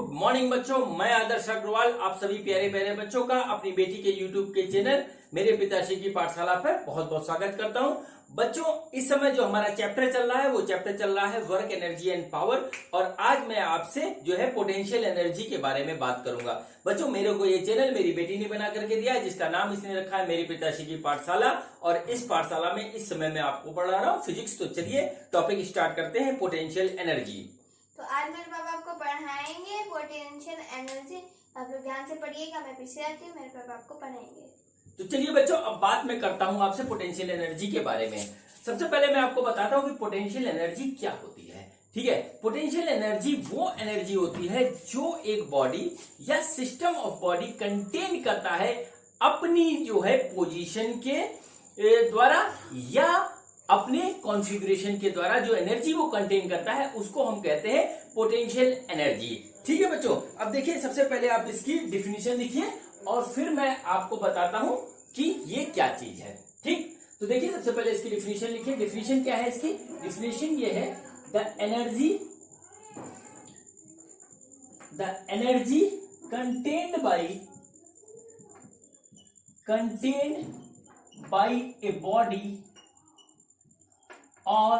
Good morning बच्चों, मैं आदर्श अग्रवाल आप सभी प्यारे प्यारे बच्चों का अपनी बेटी के यूट्यूब के चैनल मेरे पिताश्री की पाठशाला पर बहुत बहुत स्वागत करता हूं। बच्चों, इस समय जो हमारा चैप्टर चल रहा है वो चैप्टर चल रहा है वर्क एनर्जी एंड पावर। और आज मैं आपसे जो है पोटेंशियल एनर्जी के बारे में बात करूंगा। बच्चों, मेरे को ये चैनल मेरी बेटी ने बना करके दिया है, जिसका नाम इसने रखा है मेरे पिताश्री की पाठशाला। और इस पाठशाला में इस समय मैं आपको पढ़ा रहा हूँ फिजिक्स। तो चलिए टॉपिक स्टार्ट करते हैं, पोटेंशियल एनर्जी। तो आज मेरे पापा आपको पढ़ाएंगे पोटेंशियल एनर्जी। आप लोग ध्यान से पढ़िएगा, मैं पीछे आती हूँ, मेरे पापा आपको पढ़ाएंगे। तो चलिए बच्चों, अब बात मैं करता हूं आपसे पोटेंशियल एनर्जी के बारे में। सबसे पहले मैं आपको बताता हूं कि पोटेंशियल एनर्जी क्या होती है। ठीक है, पोटेंशियल एनर्जी वो एनर्जी होती है जो एक बॉडी या सिस्टम ऑफ बॉडी कंटेन करता है अपनी जो है पोजीशन के द्वारा या अपने कॉन्फ़िगरेशन के द्वारा। जो एनर्जी वो कंटेन करता है उसको हम कहते हैं पोटेंशियल एनर्जी। ठीक है बच्चों, अब देखिए सबसे पहले आप इसकी डिफिनीशन लिखिए और फिर मैं आपको बताता हूं कि ये क्या चीज है। ठीक, तो देखिए सबसे पहले इसकी डिफिनीशन लिखिए। डिफिनीशन क्या है इसकी? डिफिनीशन ये है, the energy contained by a body or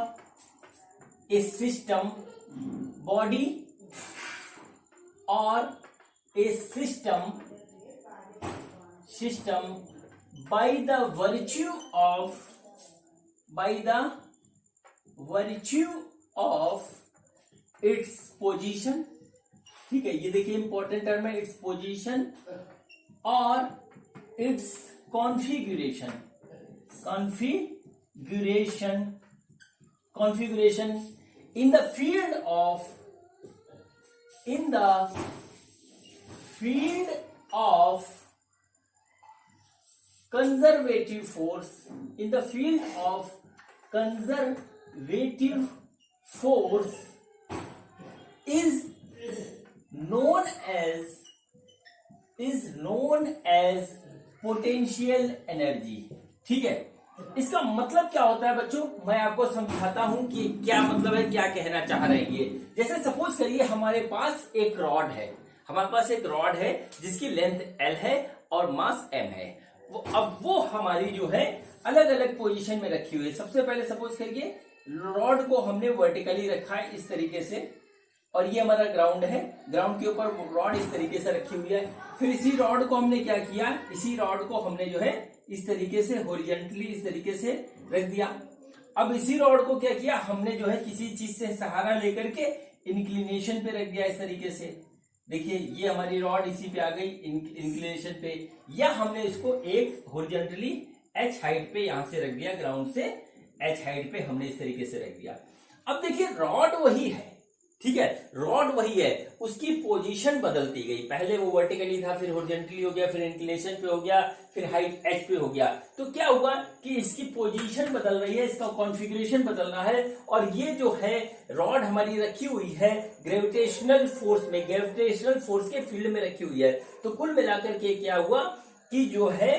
a system by the virtue of its position। ठीक है, ये देखिए इंपॉर्टेंट टर्म है, its position और its configuration in the field of conservative force is known as potential energy। ठीक है, इसका मतलब क्या होता है बच्चों, मैं आपको समझाता हूं कि क्या मतलब है, क्या कहना चाह रहे हैं ये। जैसे सपोज करिए हमारे पास एक रॉड है जिसकी लेंथ L है और मास M है। वो हमारी जो है अलग अलग पोजीशन में रखी हुई है। सबसे पहले सपोज करिए रॉड को हमने वर्टिकली रखा है इस तरीके से, और ये हमारा ग्राउंड है। ग्राउंड के ऊपर रॉड इस तरीके से रखी हुई है। फिर इसी रॉड को हमने क्या किया, इसी रॉड को हमने जो है इस तरीके से हॉरिजॉन्टली इस तरीके से रख दिया। अब इसी रॉड को क्या किया हमने जो है किसी चीज से सहारा लेकर के इंक्लिनेशन पे रख दिया इस तरीके से। देखिए ये हमारी रॉड इसी पे आ गई इंक्लिनेशन पे, या हमने इसको एक हॉरिजॉन्टली h हाइट पे यहां से रख दिया, ग्राउंड से h हाइट पे हमने इस तरीके से रख दिया। अब देखिए रॉड वही है, ठीक है, रॉड वही है, उसकी पोजीशन बदलती गई। पहले वो वर्टिकली था, फिर हॉरिजॉन्टली हो गया, फिर इंक्लिनेशन पे हो गया, फिर हाइट h पे हो गया। तो क्या हुआ कि इसकी पोजीशन बदल रही है, इसका कॉन्फ़िगरेशन बदल रहा है। और ये जो है रॉड हमारी रखी हुई है ग्रेविटेशनल फोर्स के फील्ड में रखी हुई है। तो कुल मिलाकर के क्या हुआ कि जो है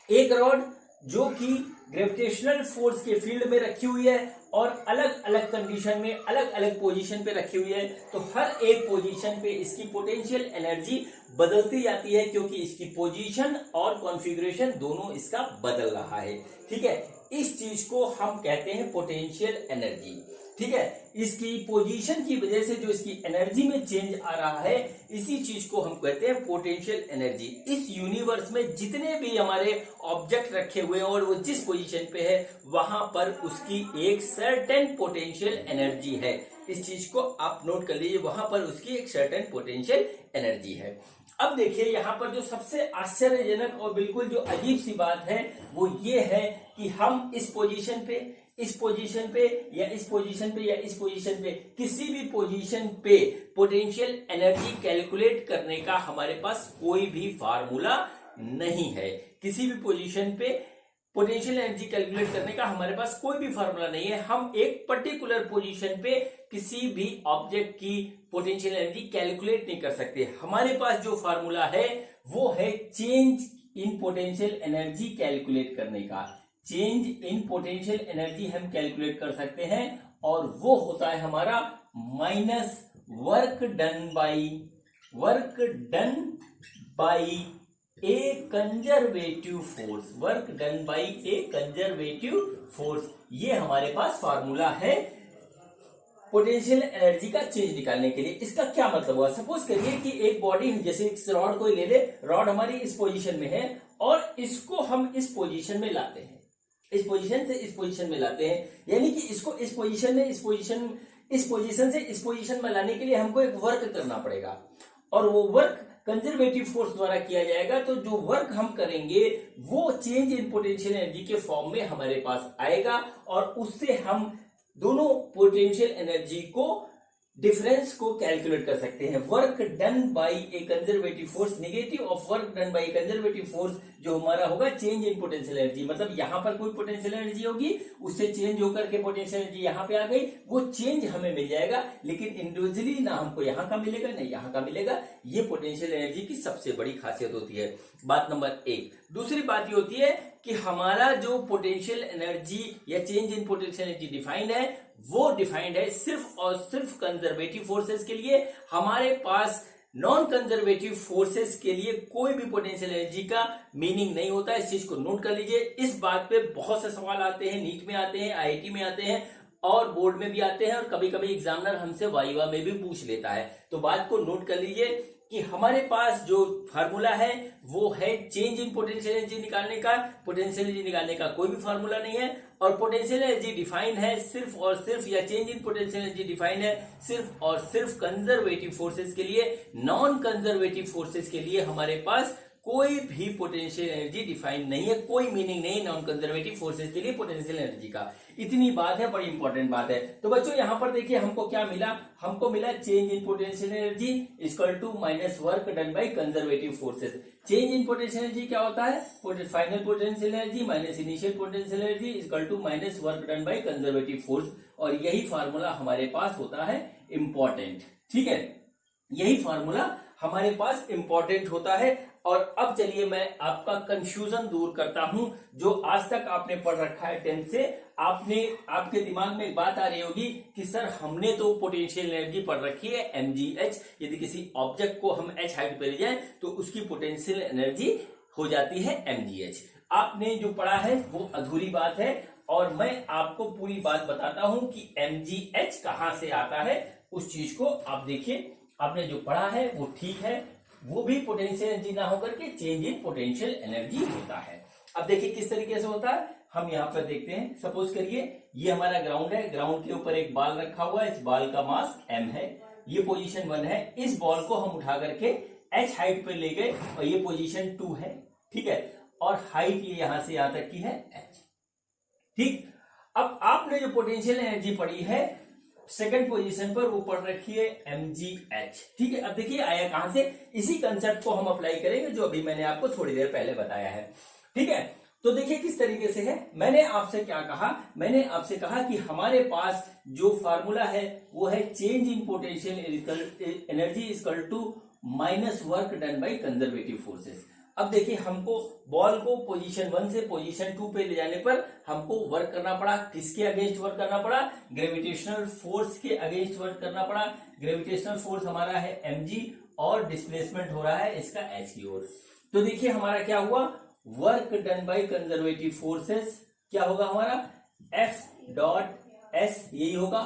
एक रॉड जो कि ग्रेविटेशनल फोर्स के फील्ड में रखी हुई है और अलग अलग कंडीशन में अलग अलग पोजीशन पे रखी हुई है, तो हर एक पोजीशन पे इसकी पोटेंशियल एनर्जी बदलती जाती है, क्योंकि इसकी पोजीशन और कॉन्फ़िगरेशन दोनों इसका बदल रहा है। ठीक है, इस चीज को हम कहते हैं पोटेंशियल एनर्जी। ठीक है, इसकी पोजीशन की वजह से जो इसकी एनर्जी में चेंज आ रहा है, इसी चीज को हम कहते हैं पोटेंशियल एनर्जी। इस यूनिवर्स में जितने भी हमारे ऑब्जेक्ट रखे हुए हैं और वो जिस पोजीशन पे है वहां पर उसकी एक सर्टेन पोटेंशियल एनर्जी है। इस चीज को आप नोट कर लीजिए, वहां पर उसकी एक सर्टेन पोटेंशियल एनर्जी है। अब देखिए यहाँ पर जो सबसे आश्चर्यजनक और बिल्कुल जो अजीब सी बात है वो ये है कि हम इस पोजीशन पे, इस पोजीशन पे या इस पोजीशन पे या इस पोजीशन पे, किसी भी पोजीशन पे पोटेंशियल एनर्जी कैलकुलेट करने का हमारे पास कोई भी फार्मूला नहीं है। किसी भी पोजीशन पे पोटेंशियल एनर्जी कैलकुलेट करने का हमारे पास कोई भी फार्मूला नहीं है। हम एक पर्टिकुलर पोजीशन पे किसी भी ऑब्जेक्ट की पोटेंशियल एनर्जी कैलकुलेट नहीं कर सकते। हमारे पास जो फार्मूला है वो है change in potential energy calculate करने का। चेंज इन पोटेंशियल एनर्जी हम कैलकुलेट कर सकते हैं और वो होता है हमारा minus work done by work done by A conservative force, work done by A conservative force, ये हमारे पास फार्मूला है पोटेंशियल एनर्जी का चेंज निकालने के लिए। इसका क्या मतलब हुआ? सपोज करिए कि एक बॉडी, जैसे इस रॉड को ले ले, रॉड हमारी इस पोजीशन में है और इसको हम इस पोजीशन में लाते हैं, इस पोजीशन से इस पोजीशन में लाते हैं, यानी कि इसको इस पोजीशन से इस पोजीशन में लाने के लिए हमको एक वर्क करना पड़ेगा और वो वर्क कंजर्वेटिव फोर्स द्वारा किया जाएगा। तो जो वर्क हम करेंगे वो चेंज इन पोटेंशियल एनर्जी के फॉर्म में हमारे पास आएगा और उससे हम दोनों पोटेंशियल एनर्जी को डिफरेंस को कैलकुलेट कर सकते हैं। Work done bye A conservative force negative of work done bye A conservative force जो हमारा होगा चेंज इन पोटेंशियल एनर्जी, मतलब यहां पर कोई पोटेंशियल एनर्जी होगी, उससे चेंज होकर के पोटेंशियल एनर्जी यहां पे आ गई, वो चेंज हमें मिल जाएगा, लेकिन इंडिविजुअली ना हमको यहां का मिलेगा ना यहां का मिलेगा। ये पोटेंशियल एनर्जी की सबसे बड़ी खासियत होती है, बात नंबर 1। दूसरी बात ये होती है कि हमारा जो पोटेंशियल एनर्जी या change in potential energy defined है वो डिफाइंड है सिर्फ और सिर्फ कंजर्वेटिव फोर्सेस के लिए। हमारे पास नॉन कंजर्वेटिव फोर्सेस के लिए कोई भी पोटेंशियल एनर्जी का मीनिंग नहीं होता है। इस चीज को नोट कर लीजिए। इस बात पे बहुत से सवाल आते हैं, नीट में आते हैं, आईआईटी में आते हैं और बोर्ड में भी आते हैं और कभी कभी एग्जामिनर हमसे वाइवा में भी पूछ लेता है। तो बात को नोट कर लीजिए कि हमारे पास जो फार्मूला है वो है चेंज इन पोटेंशियल एनर्जी निकालने का। पोटेंशियल एनर्जी निकालने का कोई भी फार्मूला नहीं है और पोटेंशियल एनर्जी डिफाइन है सिर्फ और सिर्फ, या change in potential energy define है सिर्फ और सिर्फ कंजर्वेटिव फोर्सेस के लिए। नॉन कंजर्वेटिव फोर्सेस के लिए हमारे पास कोई भी पोटेंशियल एनर्जी डिफाइन नहीं है, कोई मीनिंग नहीं नॉन कंजर्वेटिव फोर्सेस के लिए पोटेंशियल एनर्जी का। इतनी बात है, बड़ी इंपॉर्टेंट बात है। तो बच्चों यहां पर देखिए हमको क्या मिला, हमको मिला change in potential energy equal to minus work done by conservative forces. Change in potential energy क्या होता है? Final potential energy minus initial potential energy equal to minus work done by conservative force, और यही formula हमारे पास होता है important. ठीक है, यही फार्मूला हमारे पास इंपॉर्टेंट होता है। और अब चलिए मैं आपका कंफ्यूजन दूर करता हूं जो आज तक आपने पढ़ रखा है 10th से। आपके दिमाग में एक बात आ रही होगी कि सर हमने तो पोटेंशियल एनर्जी पढ़ रखी है mgh, यदि किसी ऑब्जेक्ट को हम h हाइट पे ले जाएं तो उसकी पोटेंशियल एनर्जी हो जाती है mgh। आपने जो पढ़ा है वो अधूरी बात है और मैं आपको पूरी बात बताता हूं कि mgh कहां से आता है। उस चीज को आप देखिए, आपने जो पढ़ा है वो ठीक है, वो भी पोटेंशियल एनर्जी ना होकर के चेंज इन पोटेंशियल एनर्जी होता है। अब देखिए किस तरीके से होता है, हम यहाँ पर देखते हैं। सपोज करिए ये हमारा ग्राउंड है, ग्राउंड के ऊपर एक बॉल रखा हुआ है, इस बॉल का मास m है, ये पोजीशन 1 है। इस बॉल को हम उठा करके h हाइट पे ले गए और ये पोजीशन 2 है, ठीक है, और हाइट ये यहां से यहां तक की है h। ठीक, अब आपने जो पोटेंशियल एनर्जी पढ़ी है सेकंड पोजीशन पर वो पढ़ रखी है mgh। ठीक है, अब देखिए आया कहां से, इसी कंसेप्ट को हम अप्लाई करेंगे जो अभी मैंने आपको थोड़ी देर पहले बताया है। ठीक है, तो देखिए किस तरीके से है। मैंने आपसे क्या कहा, मैंने आपसे कहा कि हमारे पास जो फार्मूला है वो है change in potential energy equal to minus work done by conservative forces. अब देखिए हमको बॉल को पोजीशन 1 से पोजीशन 2 पे ले जाने पर हमको वर्क करना पड़ा। किसके अगेंस्ट वर्क करना पड़ा? ग्रेविटेशनल फोर्स के अगेंस्ट वर्क करना पड़ा। ग्रेविटेशनल फोर्स हमारा है mg और डिस्प्लेसमेंट हो रहा है इसका h की ओर। तो देखिए हमारा क्या हुआ, work done by conservative forces क्या होगा हमारा F डॉट s, यही होगा।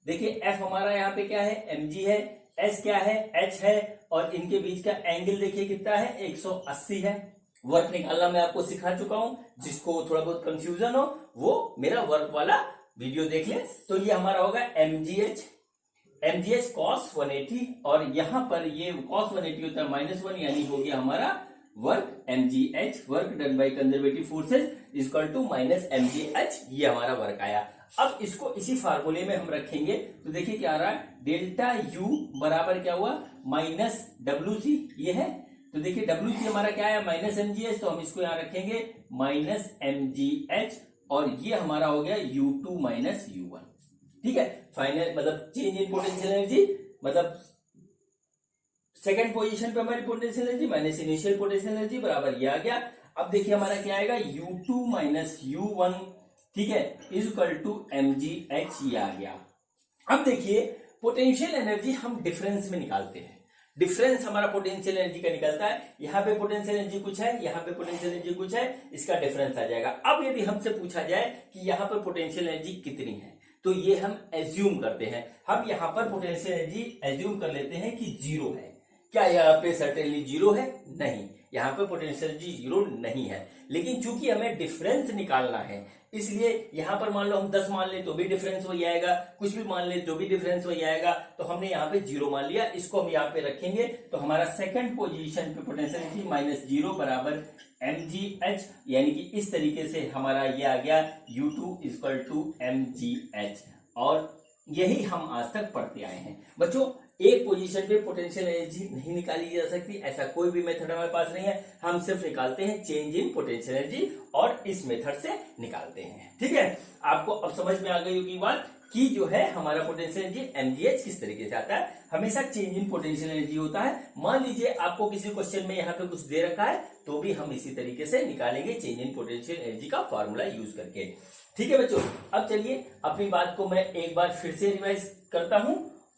देखिए F हमारा यहाँ पे क्या है mg है, s क्या है h है, और इनके बीच का एंगल देखिए कितना है 180 है। वर्क निकालना मैं आपको सिखा चुका हूं, जिसको थोड़ा बहुत कंफ्यूजन हो वो मेरा वर्क वाला वीडियो देख ले। तो ये हमारा होगा mgh cos 180, और यहां पर ये cos 180 होता है -1, यानी हो गया हमारा work mgh, work done by conservative forces equal to minus mgh, ये हमारा वर्क आया। अब इसको इसी फार्मूले में हम रखेंगे तो देखिए क्या आ रहा है, डेल्टा u बराबर क्या हुआ माइनस wc, ये है। तो देखिए wc हमारा क्या है माइनस mgh, तो हम इसको यहां रखेंगे माइनस mgh, और ये हमारा हो गया u2 माइनस u1। ठीक है, फाइनल मतलब चेंज इन पोटेंशियल एनर्जी, मतलब सेकंड पोजीशन पे हमारी potential energy minus initial potential energy बराबर ये आ गया। अब देखिए हमारा क्या आएगा u2 माइनस u1, ठीक है, इक्वल टू mgh, ये आ गया। अब देखिए पोटेंशियल एनर्जी हम डिफरेंस में निकालते हैं। डिफरेंस हमारा पोटेंशियल एनर्जी का निकलता है। यहाँ पे पोटेंशियल एनर्जी कुछ है, यहाँ पे पोटेंशियल एनर्जी कुछ है, इसका डिफरेंस आ जाएगा। अब यदि हमसे पूछा जाए कि यहाँ पर पोटेंशियल एनर्जी कितनी है, तो ये हम एज्यूम करते हैं। हम यहाँ पर पोटेंशियल एनर्जी एज्यूम कर लेते हैं कि जीरो है। क्या यहाँ पे सर्टेनली जीरो है? नहीं, यहाँ पे पोटेंशियल एनर्जी जीरो नहीं है। लेकिन चूंकि हमें डिफरेंस निकालना है, इसलिए यहाँ पर मान लो हम 10 मान ले तो भी डिफरेंस वही आएगा, कुछ भी मान ले तो भी डिफरेंस वही आएगा। तो हमने यहाँ पे जीरो मान लिया, इसको हम यहाँ पे रखेंगे तो हमारा सेकंड पोजीशन पे पोटेंशियल एनर्जी माइनस जीरो बराबर mgh, यानी कि इस तरीके से हमारा ये आ गया U2 इक्वल टू mgh। और यही हम आज तक पढ़ते आए हैं बच्चों। एक पोजीशन पे पोटेंशियल एनर्जी नहीं निकाली जा सकती, ऐसा कोई भी मेथड हमारे पास नहीं है। हम सिर्फ निकालते हैं चेंज इन पोटेंशियल एनर्जी और इस मेथड से निकालते हैं। ठीक है, आपको अब समझ में आ गई होगी बात कि जो है हमारा पोटेंशियल एनर्जी mgh किस तरीके से आता है। हमेशा चेंज इन पोटेंशियल एनर्जी होता है। मान लीजिए आपको किसी क्वेश्चन में यहाँ पे कुछ दे रखा है, तो भी हम इसी तरीके से निकालेंगे चेंज इन पोटेंशियल एनर्जी का फॉर्मूला यूज करके। ठीक है बच्चों, अब चलिए अपनी बात को मैं एक बार फिर से रिवाइज करता हूं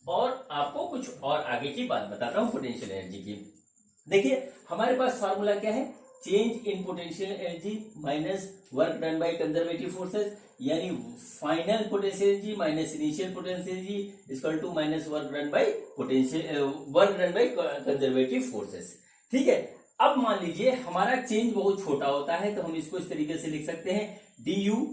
और आपको कुछ और आगे की बात बताता हूं पोटेंशियल एनर्जी की। देखिए हमारे पास फार्मूला क्या है, change in potential energy minus work done by conservative forces, यानी final potential energy minus initial potential energy equal to minus work done by conservative forces. ठीक है, अब मान लीजिए हमारा चेंज बहुत छोटा होता है, तो हम इसको इस तरीके से लिख सकते हैं du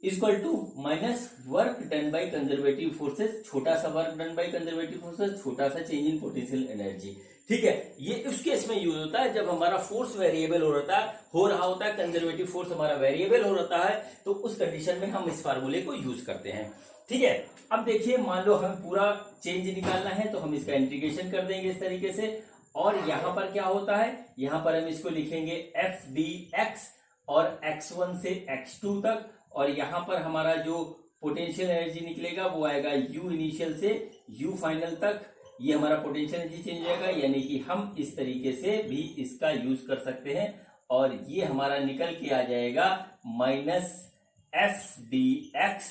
equal to minus work done by conservative forces, छोटा सा work done by conservative forces, छोटा सा चेंज इन पोटेंशियल एनर्जी। ठीक है, ये उस केस में यूज होता है जब हमारा फोर्स वेरिएबल हो रहा होता है, कंजर्वेटिव फोर्स हमारा वेरिएबल हो रहा है, तो उस कंडीशन में हम इस फार्मूले को यूज करते हैं। ठीक है, अब देखिए मान लो हमें पूरा चेंज निकालना है, तो हम इसका इंटीग्रेशन कर देंगे इस तरीके से। और यहां पर क्या होता है, यहां पर हम इसको लिखेंगे एफ डी एक्स और x1 से x2 तक, और यहां पर हमारा जो पोटेंशियल एनर्जी निकलेगा वो आएगा u इनिशियल से u फाइनल तक। ये हमारा पोटेंशियल एनर्जी चेंज होगा, यानी कि हम इस तरीके से भी इसका यूज कर सकते हैं। और ये हमारा निकल के आ जाएगा minus F D x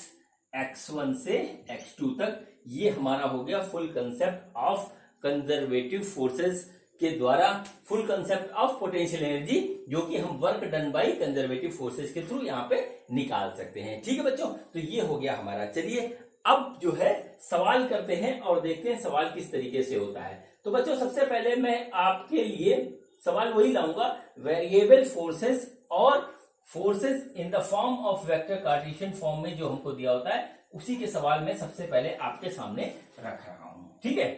x1 से x2 तक। ये हमारा हो गया full concept of conservative forces के द्वारा full concept of potential energy, जो कि हम work done by conservative forces के थ्रू यहाँ पे निकाल सकते हैं। ठीक है बच्चों, तो ये हो गया हमारा। चलिए अब जो है सवाल करते हैं और देखते हैं सवाल किस तरीके से होता है। तो बच्चों सबसे पहले मैं आपके लिए सवाल वही लाऊंगा, वेरिएबल फोर्सेस और forces in the form of vector Cartesian form में जो हमको दिया होता है, उसी के सवाल में सबसे पहले आपके सामने रख रहा हूं। ठीक है,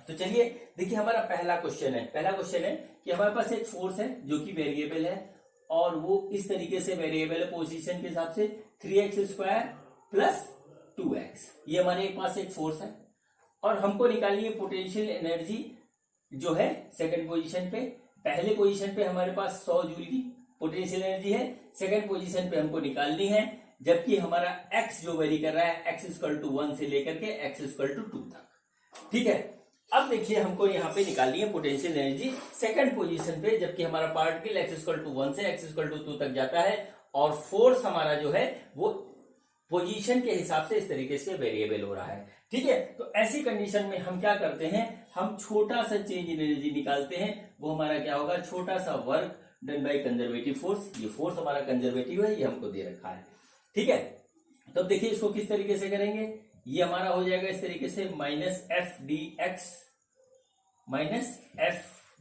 तो चलिए देखिए हमारा पहला क्वेश्चन है कि हमारे पास एक फोर्स है जो कि वेरिएबल है, और वो इस तरीके से वेरिएबल है पोजीशन के हिसाब से 3x स्क्वायर प्लस 2x। ये हमारे पास एक फोर्स है और हमको निकालनी है पोटेंशियल एनर्जी जो है सेकंड पोजीशन पे। पहले पोजीशन पे हमारे पास 100 जूल की पोटेंशियल एनर्जी है, सेकंड पोजीशन पे हमको निकालनी है, जबकि हमारा x जो वेरी कर रहा है x इक्वल टू 1 से लेकर के x इक्वल टू 2 तक। ठीक है, अब देखिए हमको यहाँ पे निकालनी है पोटेंशियल एनर्जी सेकंड पोजीशन पे, जबकि हमारा पार्टिकल x इक्वल टू 1 से x इक्वल टू 2 तक जाता है, और फोर्स हमारा जो है वो पोजीशन के हिसाब से इस तरीके से वेरिएबल हो रहा है। ठीक है, तो ऐसी कंडीशन में हम क्या करते हैं, हम छोटा सा चेंज इन एनर्जी निकालते हैं। वो हमारा क्या होगा, छोटा सा work done by conservative force. ये फोर्स हमारा कंजर्वेटिव है, ये हमको दे रखा है। ठीक है, तो देखिए इसको किस तरीके से करेंगे, ये हमारा हो जाएगा इस तरीके से माइनस एफ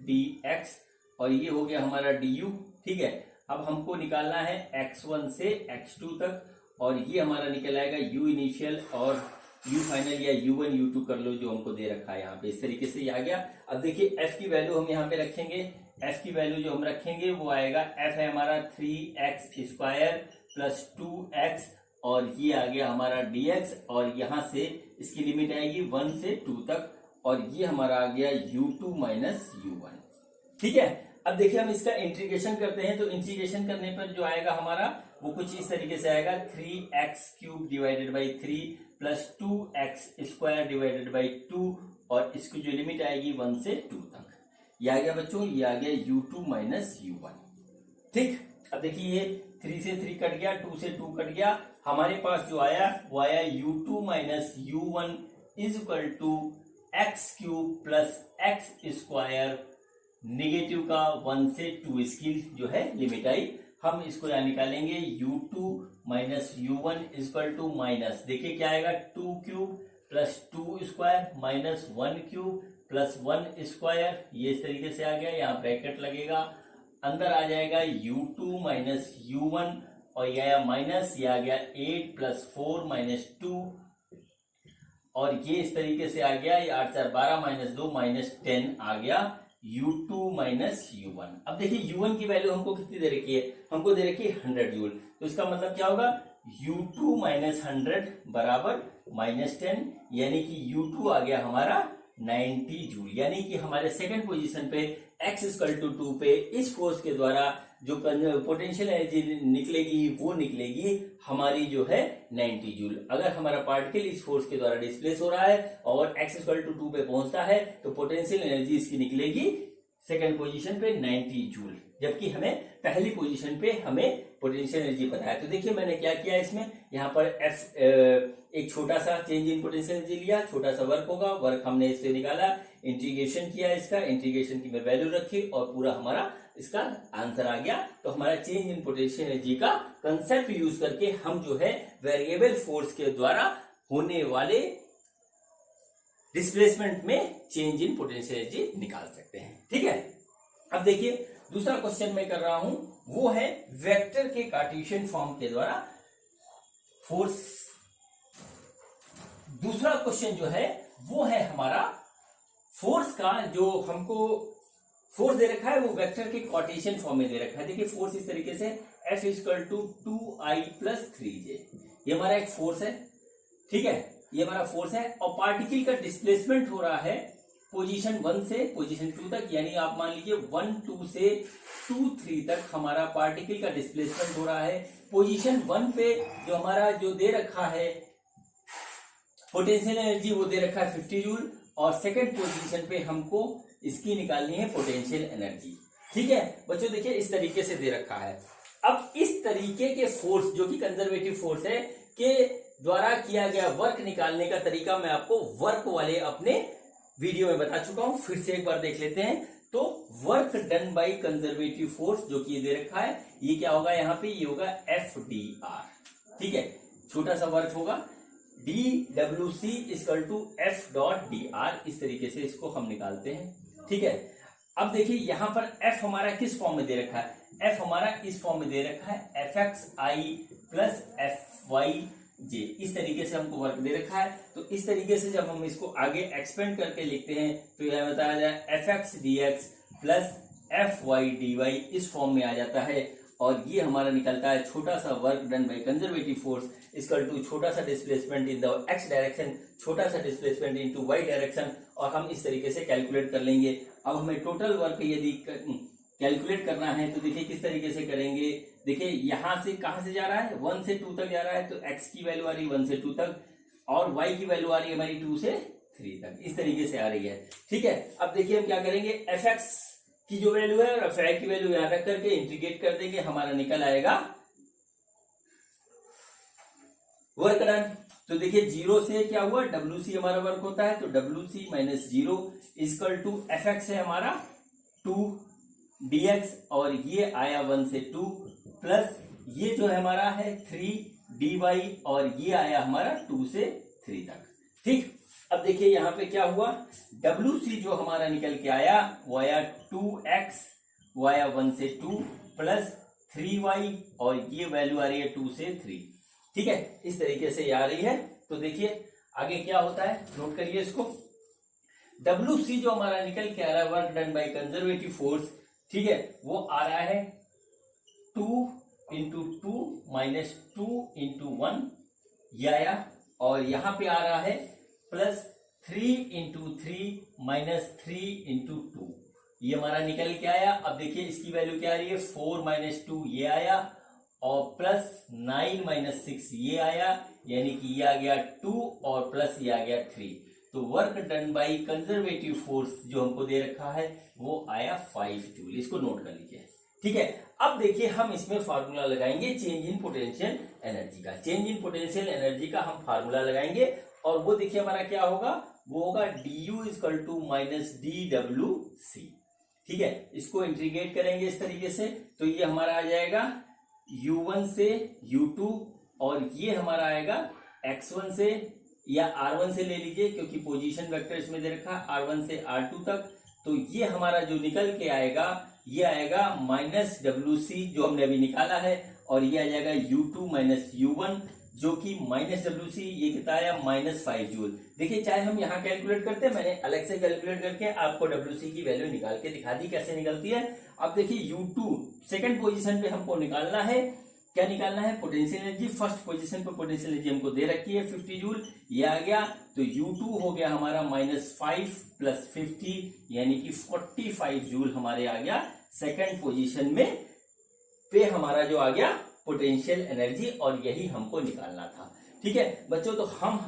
डी एक्स और ये हो गया हमारा du। ठीक है, अब हमको निकालना है x1 से x2 तक, और ये हमारा निकल आएगा u इनिशियल और u फाइनल या u1 u2 कर लो, जो हमको दे रखा है यहाँ पे। इस तरीके से ये आ गया। अब देखिए f की वैल्यू हम यहाँ पे रखेंगे, f की वैल्यू जो हम रखेंगे वो आएगा, f है हमारा 3x स्क्वायर प्लस 2x, और ये आ गया हमारा dx, और यहाँ से इसकी लिमिट आएगी 1 से 2 तक, और ये हमारा आ गया u2 माइनस u1। ठीक है, अब देखिए हम इसका इंटीग्रेशन करते हैं, तो इंटीग्रेशन करने पर जो आएगा हमारा वो कुछ इस तरीके से आएगा, 3x cube divided by 3 plus 2x square divided by 2, और इसकी जो लिमिट आएगी 1 से 2 तक। ये आ गया बच्चों, ये आ गया u2 माइनस u1। ठीक, अब देखिए ये 3 से 3 कट गया, 2 से 2 कट गया, हमारे पास जो आया वो आया u2 माइनस u1 is equal to x cube plus x square negative का 1 से 2 इसकी जो है लिमिट आई। हम इसको यहां निकालेंगे u2 माइनस u1 इक्वल टू माइनस, देखिए क्या आएगा 2 cube plus 2 square minus 1 cube plus 1 square, ये इस तरीके से आ गया, यहाँ ब्रैकेट लगेगा, अंदर आ जाएगा u2 माइनस u1 और ये आया माइनस, ये आ गया 8 प्लस 4 माइनस 2 और ये इस तरीके से आ गया, ये 8 4 12 माइनस 2 माइनस 10 आ गया u2 माइनस u1। अब देखिए u1 की वैल्यू हमको कितनी दे रखी है, हमको दे रखी है 100 जूल, तो इसका मतलब क्या होगा u2 माइनस 100 बराबर माइनस 10, यानी कि u2 आ गया हमारा 90 जूल, यानी कि हमारे सेकंड पोजीशन पे x इक्वल टू 2 पे इस फोर्स के द्वारा जो पोटेंशियल एनर्जी निकलेगी वो निकलेगी हमारी जो है 90 जूल। अगर हमारा पार्टिकल इस फोर्स के द्वारा डिस्प्लेस हो रहा है और x इक्वल टू 2 पे पहुंचता है तो पोटेंशियल एनर्जी इसकी निकलेगी सेकंड पोजीशन पे 90 जूल, जबकि हमें पहली पोजीशन पे हमें पोटेंशियल एनर्जी पता है। तो देखिए मैंने क्या किया इसमें, यहाँ पर एक छोटा सा चेंज इन पोटेंशियल एनर्जी लिया, छोटा सा वर्क होगा, वर्क हमने इससे निकाला, इंटीग्रेशन किया, इसका इंटीग्रेशन की मैं वैल्यू रखी और पूरा हमारा इसका आंसर आ गया। तो हमारा चेंज इन पोटेंशियल एनर्जी का कंसेप्ट यूज करके हम जो है वेरिएबल फोर्स के द्वारा होने वाले डिस्प्लेसमेंट में चेंज इन पोटेंशियल एनर्जी निकाल सकते हैं। ठीक है, अब देखिए दूसरा क्वेश्चन मैं कर रहा हूं, वो है वेक्टर के कार्टेशियन फॉर्म के द्वारा फोर्स। दूसरा क्वेश्चन जो है वो है हमारा फोर्स का, जो हमको फोर्स दे रखा है वो वेक्टर के कार्टेशियन फॉर्म में दे रखा है। देखिए फोर्स इस तरीके से F equal to 2I plus 3J, ये हमारा एक फोर्स है, ठीक है, ये हमारा फोर्स है और पार्टिकल का डिस्प्लेसमेंट हो रहा है पोजीशन 1 से पोजीशन 2 तक, यानी आप मान लीजिए 1 2 से 2 3 तक हमारा पार्टिकल का डिस्प्लेसमेंट हो रहा है। पोजीशन 1 पे जो हमारा जो दे रखा है पोटेंशियल एनर्जी वो दे रखा है 50 जूल और सेकंड पोजीशन पे हमको इसकी निकालनी है पोटेंशियल एनर्जी। ठीक है बच्चों, देखिए इस तरीके से दे रखा है। अब इस तरीके के फोर्स जो कि कंजर्वेटिव फोर्स है के द्वारा किया गया वर्क निकालने का तरीका मैं आपको वर्क वाले अपने वीडियो में बता चुका हूं, फिर से एक बार देख लेते हैं। तो work done by conservative force जो कि ये दे रखा है, ये क्या होगा यहाँ पे, ये होगा FDR। ठीक है, छोटा सा वर्क होगा DWC इक्वल टू F.DR, इस तरीके से इसको हम निकालते हैं। ठीक है, अब देखिए यहां पर F हमारा किस फॉर्म में दे रखा है, F हमारा इस फॉर्म में दे रखा है FXI प्लस FYJ, इस तरीके से हमको वर्क दे रखा है। तो इस तरीके से जब हम इसको आगे एक्सपेंड करके लिखते हैं तो यह बताया जाए FXDX प्लस FYDY, इस फॉर्म में आ जाता है और ये हमारा निकलता है छोटा सा work done by conservative force equal to छोटा सा displacement in the x direction, छोटा सा डिस्प्लेसमेंट इनटू y डायरेक्शन, और हम इस तरीके से कैलकुलेट कर लेंगे। अब हमें टोटल वर्क यदि कैलकुलेट करना है तो देखिए किस तरीके से करेंगे। देखिए यहां से कहां से जा रहा है, 1 से 2 तक जा रहा है, तो x की वैल्यू आ रही है 1 से 2 तक और y की वैल्यू आ रही है हमारी 2 से 3 तक, इस तरीके से आ रही है। ठीक है, अब देखिए हम क्या करेंगे, fx की जो वैल्यू है और fy की वैल्यू यहां रख करके इंटीग्रेट कर देंगे, हमारा निकल आएगा वर्क डन। तो देखिए 0 से क्या हुआ, WC हमारा वर्क होता है, तो WC minus 0 equal to FX है हमारा 2dx और ये आया 1 से 2 प्लस ये जो है हमारा है 3dy और ये आया हमारा 2 से 3 तक। ठीक, अब देखिए यहां पे क्या हुआ, WC जो हमारा निकल के आया वो आया 2x, वो आया 1 से 2 प्लस 3y और ये वैल्यू आ रही है 2 से 3। ठीक है, इस तरीके से आ रही है। तो देखिए आगे क्या होता है, नोट करिए इसको। WC जो हमारा निकल के आ रहा है work done by conservative force, ठीक है, वो आ रहा है 2 इंटू 2 माइनस 2 इंटू 1, ये आया, और यहां पे आ रहा है प्लस 3 इंटू 3 माइनस 3 इंटू 2, ये हमारा निकल के आया। अब देखिए इसकी वैल्यू क्या आ रही है, 4 माइनस 2 ये आया और प्लस 9 माइनस 6 ये आया, यानी कि ये आ गया 2 और प्लस ये आ गया 3। तो work done by conservative force जो हमको दे रखा है वो आया 5 जूल, इसको नोट कर लीजिए। ठीक है, अब देखिए हम इसमें फार्मूला लगाएंगे चेंज इन पोटेंशियल एनर्जी का। चेंज इन पोटेंशियल एनर्जी का हम फार्मूला लगाएंगे और वो देखिए हमारा क्या होगा, वो होगा du equal to minus dwc। ठीक है, इसको इंटीग्रेट करेंगे इस तरीके से, तो ये हमारा आ जाएगा u1 से u2, और ये हमारा आएगा x1 से या r1 से ले लीजिए, क्योंकि पोजीशन वेक्टर इसमें दे रखा है r1 से r2 तक। तो ये हमारा जो निकल के आएगा, ये आएगा माइनस wc जो हमने अभी निकाला है, और ये आ जाएगा u2 माइनस u1 जो कि माइनस wc, ये कितना आया -5 जूल। देखिए चाहे हम यहाँ कैलकुलेट करते हैं, मैंने अलग से कैलकुलेट करके आपको wc की वैल्यू निकाल के दिखा दी कैसे निकलती है। अब देखिए u2 सेकंड पोजीशन पे हमको निकालना है, क्या निकालना है, पोटेंशियल एनर्जी। फर्स्ट पोजीशन पे पोटेंशियल एनर्जी हमको दे रखी है 50 जूल, ये आ गया। तो u2 हो गया हमारा -5 + 50 यानी कि 45 जूल हमारे आ गया सेकंड पोजीशन में पे हमारा जो आ गया पोटेंशियल एनर्जी, और यही हमको निकालना था। ठीक है बच्चों, तो हम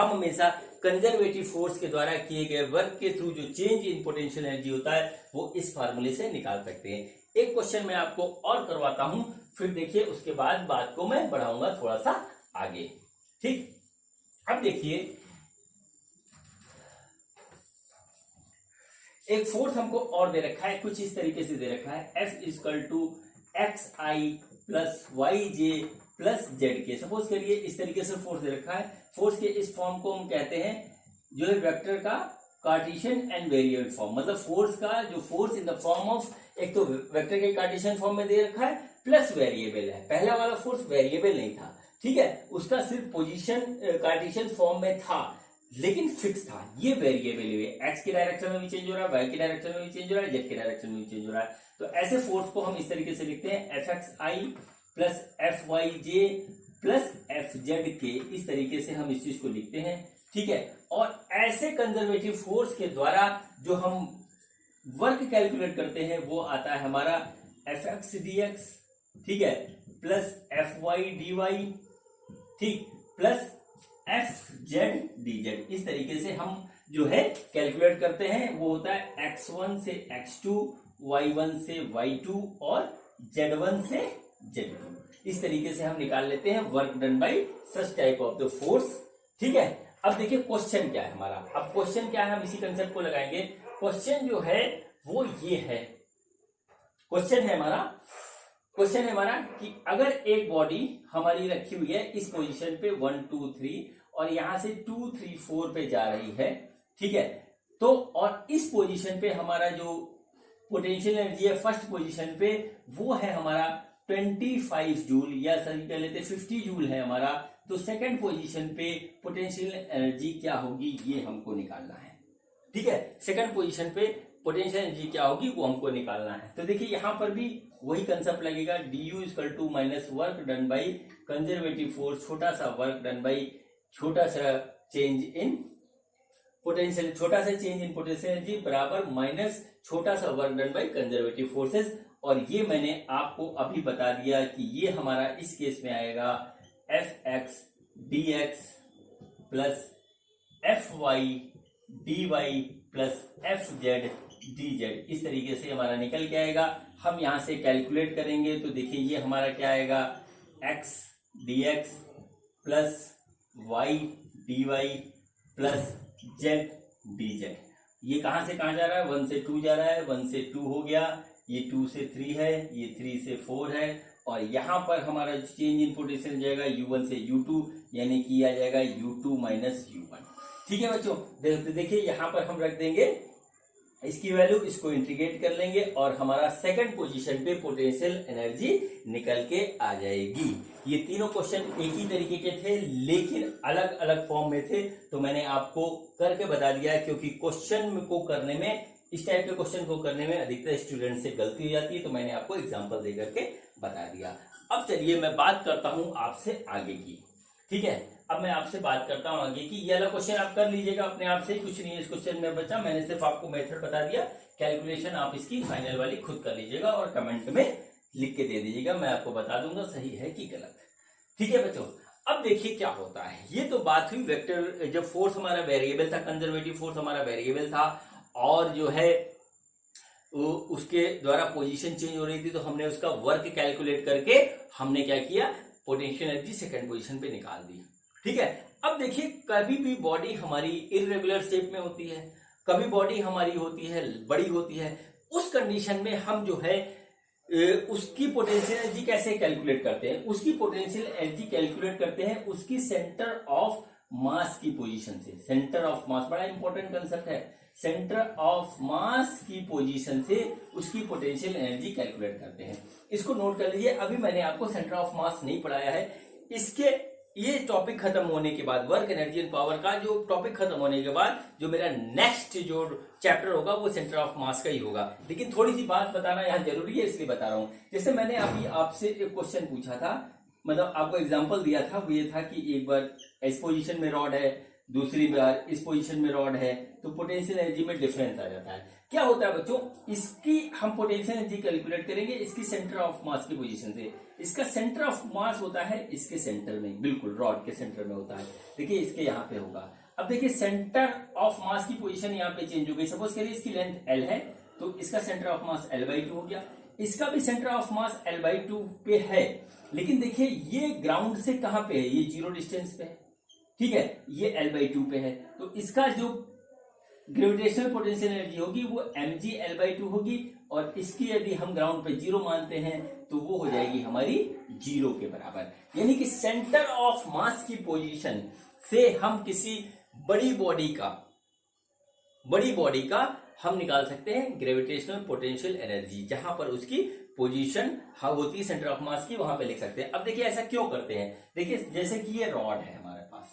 हमेशा कंजर्वेटिव फोर्स के द्वारा किए गए वर्क के थ्रू जो चेंज इन पोटेंशियल एनर्जी होता है वो इस फार्मूले से निकाल सकते हैं। एक क्वेश्चन मैं आपको और करवाता हूं, फिर देखिए उसके बाद बात को मैं बढ़ाऊंगा थोड़ा सा आगे। ठीक, अब देखिए एक फोर्स हमको और दे रखा है, कुछ इस तरीके से दे रखा है, F equal to XI plus YJ plus ZK। Suppose करिए इस तरीके से फोर्स दे रखा है। फोर्स के इस फॉर्म को हम कहते हैं जो है वेक्टर का कार्टेशियन एंड वेरिएबल फॉर्म, मतलब फोर्स का जो force in the form of, एक तो वेक्टर के कार्टेशियन फॉर्म में दे रखा है प्लस वेरिएबल है। पहला वाला फोर्स वेरिएबल नहीं था, ठीक है, उसका सिर्फ पोजीशन कार्टेशियन फॉर्म में था लेकिन फिक्स था। ये वेरिएबल है, एक्स की डायरेक्शन में भी चेंज हो रहा है, वाई की डायरेक्शन में भी चेंज हो रहा है, जेड की डायरेक्शन में भी चेंज हो रहा है। तो ऐसे फोर्स को हम इस तरीके से लिखते हैं FXI plus FYJ plus FZK, इस तरीके से हम इस चीज को लिखते हैं। ठीक है, और ऐसे कंजर्वेटिव फोर्स के द्वारा जो हम वर्क कैलकुलेट करते हैं वो आता है हमारा FX dx, ठीक है, प्लस FY dy, ठीक, प्लस FZ dz। इस तरीके से हम जो है कैलकुलेट करते हैं, वो होता है x1 से x2, y1 से y2 और z1 से z2। इस तरीके से हम निकाल लेते हैं work done bye such type of the force. ठीक है, अब देखिए क्वेश्चन क्या है हमारा। अब क्वेश्चन क्या है, हम इसी कंसेप्ट को लगाएंगे। क्वेश्चन जो है वो ये है, क्वेश्चन है हमारा कि अगर एक बॉडी हमारी रखी हुई है इस पोजीशन पे 1 2 3 और यहां से 2 3 4 पे जा रही है, ठीक है, तो और इस पोजीशन पे हमारा जो पोटेंशियल एनर्जी है फर्स्ट पोजीशन पे वो है हमारा 25 जूल, या सही कह लेते 50 जूल है हमारा। तो सेकंड पोजीशन पे पोटेंशियल एनर्जी क्या होगी ये हमको निकालना है। ठीक है, सेकंड पोजीशन पे पोटेंशियल एनर्जी क्या होगी वो हमको निकालना है। तो देखिए यहां पर भी वही कंसेप्ट लगेगा, du equal to minus work done by conservative force, छोटा सा वर्क डन बाई छोटा सा चेंज इन पोटेंशियल, छोटा सा चेंज इन पोटेंशियल एनर्जी बराबर माइनस छोटा सा work done by conservative forces. और ये मैंने आपको अभी बता दिया कि ये हमारा इस केस में आएगा Fx dx plus Fy dy plus Fz dz, इस तरीके से हमारा निकल के आएगा। हम यहां से कैलकुलेट करेंगे तो देखिए ये हमारा क्या आएगा, x dx plus y dy plus z dz। ये कहां से कहां जा रहा है, 1 से 2 जा रहा है, 1 से 2 हो गया, ये 2 से 3 है, ये 3 से 4 है, और यहां पर हमारा चेंज इन पोटेंशियल जाएगा u1 से u2, यानी कि आ जाएगा u2 माइनस u1। ठीक है बच्चों, देखिए यहां पर हम रख देंगे इसकी वैल्यू, इसको इंटीग्रेट कर लेंगे और हमारा सेकंड पोजीशन पे पोटेंशियल एनर्जी निकल के आ जाएगी। ये तीनों क्वेश्चन एक ही तरीके के थे लेकिन अलग अलग फॉर्म में थे, तो मैंने आपको करके बता दिया, क्योंकि क्वेश्चन को करने में, इस टाइप के क्वेश्चन को करने में अधिकतर स्टूडेंट से गलती हो जाती है, तो मैंने आपको एग्जाम्पल दे करके बता दिया। अब चलिए मैं बात करता हूं आपसे आगे की। ठीक है, अब मैं आपसे बात करता हूं आगे की। ये वाला क्वेश्चन आप कर लीजिएगा अपने आप से, कुछ नहीं है इस क्वेश्चन में बचा, मैंने सिर्फ आपको मेथड बता दिया। कैलकुलेशन आप इसकी फाइनल वाली खुद कर लीजिएगा और कमेंट में लिख के दे दीजिएगा, मैं आपको बता दूंगा सही है कि गलत। ठीक है बच्चों, अब देखिए क्या होता है। ये तो बात हुई वेक्टर, जब फोर्स हमारा वेरिएबल था, कंजर्वेटिव फोर्स हमारा वेरिएबल था और जो है उसके द्वारा पोजीशन चेंज हो रही थी, तो हमने उसका वर्क कैलकुलेट करके हमने क्या किया, पोटेंशियल एनर्जी सेकंड पोजीशन पे निकाल दी। ठीक है, अब देखिए कभी भी बॉडी हमारी इररेगुलर शेप में होती है, कभी बॉडी हमारी होती है बड़ी होती है। उस कंडीशन में हम जो है उसकी पोटेंशियल एनर्जी कैसे कैलकुलेट करते हैं? उसकी पोटेंशियल एनर्जी कैलकुलेट करते हैं उसकी सेंटर ऑफ मास की पोजीशन से। सेंटर ऑफ मास बड़ा इंपॉर्टेंट कंसेप्ट है। सेंटर ऑफ मास की पोजीशन से उसकी पोटेंशियल एनर्जी कैलकुलेट करते हैं। इसको नोट कर लीजिए। अभी मैंने आपको सेंटर ऑफ मास नहीं पढ़ाया है। इसके ये टॉपिक खत्म होने के बाद, वर्क एनर्जी एंड पावर का जो टॉपिक खत्म होने के बाद जो मेरा नेक्स्ट जो चैप्टर होगा वो सेंटर ऑफ मास का ही होगा। लेकिन थोड़ी सी बात बताना यहाँ जरूरी है, इसलिए बता रहा हूं। जैसे मैंने अभी आपसे एक क्वेश्चन पूछा था, मतलब आपको एग्जांपल दिया था, वो ये था कि एक बार इस पोजीशन में रॉड है, दूसरी बार इस पोजीशन में रॉड है, तो पोटेंशियल एनर्जी में डिफरेंस आ जाता है। क्या होता है बच्चों, इसकी हम पोटेंशियल एनर्जी कैलकुलेट करेंगे इसकी सेंटर ऑफ मास की पोजीशन से। इसका सेंटर ऑफ मास होता है इसके सेंटर में, बिल्कुल रॉड के सेंटर में होता है। देखिए इसके यहाँ पे होगा। अब देखिए सेंटर ऑफ मास की पोजीशन यहाँ पे चेंज हो गई। सपोज करिए इसकी लेंथ एल है, तो इसका सेंटर ऑफ मास L/2 हो गया। इसका भी सेंटर ऑफ मास L/2 पे है, लेकिन देखिए ये ग्राउंड से कहां पे है, ये 0 डिस्टेंस पे है, ठीक है, ये L/2 पे है। तो इसका जो ग्रेविटेशनल पोटेंशियल एनर्जी होगी वो mg L/2 होगी, और इसकी यदि हम ग्राउंड पे 0 मानते हैं तो वो हो जाएगी हमारी 0 के बराबर। यानी कि सेंटर ऑफ मास की पोजीशन से हम किसी बड़ी बॉडी का हम निकाल सकते हैं ग्रेविटेशनल पोटेंशियल एनर्जी, जहां पर उसकी पोजीशन होती है सेंटर ऑफ मास की, वहां पे लिख सकते हैं। अब देखिए ऐसा क्यों करते हैं। देखिए जैसे कि ये रॉड है हमारे पास,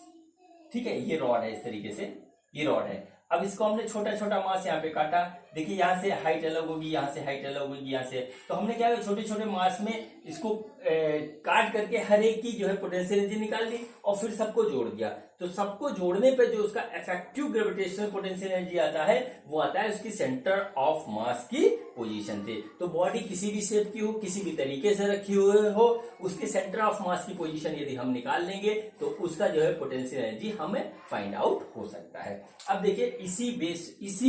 ठीक है, ये रॉड है, इस तरीके से ये रॉड है। अब इसको हमने छोटा छोटा मास यहाँ पे काटा। देखिए यहाँ से हाइट अलग होगी, यहाँ से हाइट अलग होगी, यहाँ से, तो हमने क्या किया, छोटे छोटे मास में इसको काट करके हर एक की जो है पोटेंशियल एनर्जी निकाल ली और फिर सबको जोड़ दिया। तो सबको जोड़ने पे जो उसका इफेक्टिव ग्रेविटेशनल पोटेंशियल एनर्जी आता है वो आता है उसकी सेंटर ऑफ मास की पोजीशन से। तो बॉडी किसी भी शेप की हो, किसी भी तरीके से रखी हुई हो, उसके सेंटर ऑफ मास की पोजीशन यदि हम निकाल लेंगे तो उसका जो है पोटेंशियल एनर्जी हमें फाइंड आउट हो सकता है। अब देखिए इसी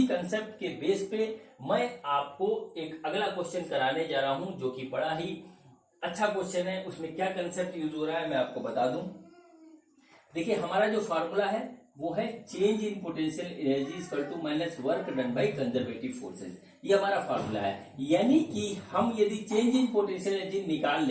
कंसेप्ट के बेस पे मैं आपको एक अगला क्वेश्चन कराने जा रहा हूं, जो कि बड़ा ही अच्छा क्वेश्चन है। उसमें क्या कंसेप्ट यूज हो रहा है मैं आपको बता दूं। देखिए हमारा जो फार्मूला है वो है change in potential energy equal to minus work done by conservative forces. ये हमारा फार्मूला है। यानी कि हम यदि चेंज इन पोटेंशियल एनर्जी निकाल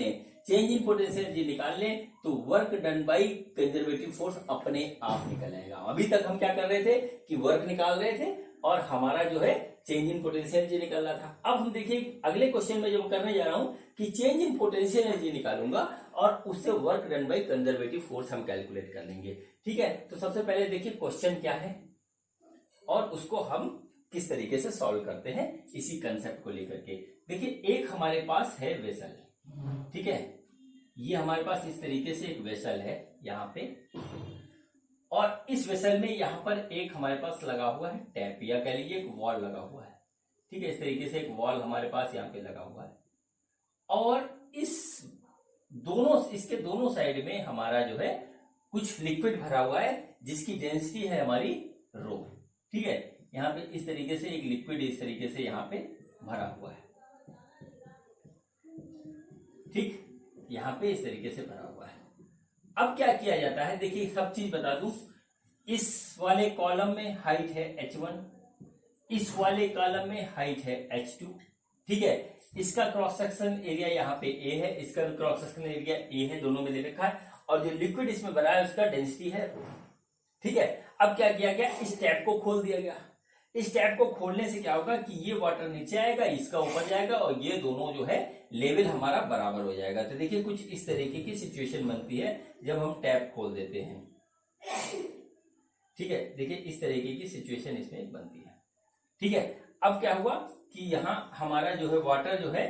लें तो work done by conservative force अपने आप निकल आएगा। अभी तक हम क्या कर रहे थे कि वर्क निकाल रहे थे और हमारा जो है चेंज इन पोटेंशियल एनर्जी निकल रहा था। अब हम देखिए अगले क्वेश्चन में जो करने जा रहा हूं कि चेंज इन पोटेंशियल एनर्जी निकालूंगा और उससे work done by conservative force हम कैलकुलेट कर लेंगे, ठीक है। तो सबसे पहले देखिए क्वेश्चन क्या है और उसको हम किस तरीके से सॉल्व करते हैं इसी कंसेप्ट को लेकर के। देखिए एक हमारे पास है वेसल, ठीक है, ये हमारे पास इस तरीके से एक वेसल है यहाँ पे, और इस वेसल में यहाँ पर एक हमारे पास लगा हुआ है टैप, या कह लीजिए एक वॉल लगा हुआ है, ठीक है। इस तरीके से एक वॉल हमारे पास यहाँ पे लगा हुआ है, और इसके दोनों साइड में हमारा जो है कुछ लिक्विड भरा हुआ है जिसकी डेंसिटी है हमारी रो, ठीक है। यहाँ पे इस तरीके से एक लिक्विड इस तरीके से यहाँ पे भरा हुआ है, ठीक, यहाँ पे इस तरीके से भरा हुआ है। अब क्या किया जाता है, देखिए सब चीज बता दूं। इस वाले कॉलम में हाइट है h1, इस वाले कॉलम में हाइट है h2, ठीक है। इसका क्रॉस सेक्शन एरिया यहाँ पे a है, इसका क्रॉस सेक्शन एरिया a है, दोनों में दे रखा है, और जो लिक्विड इसमें भरा है उसका डेंसिटी है, ठीक है। अब क्या किया गया, इस टैप को खोल दिया गया। इस टैप को खोलने से क्या होगा कि ये वाटर नीचे आएगा, इसका ऊपर जाएगा, और ये दोनों जो है लेवल हमारा बराबर हो जाएगा। तो देखिए कुछ इस तरीके की सिचुएशन बनती है जब हम टैप खोल देते हैं, ठीक है। देखिए इस तरीके की सिचुएशन इसमें बनती है, ठीक है। अब क्या हुआ कि यहाँ हमारा जो है वाटर जो है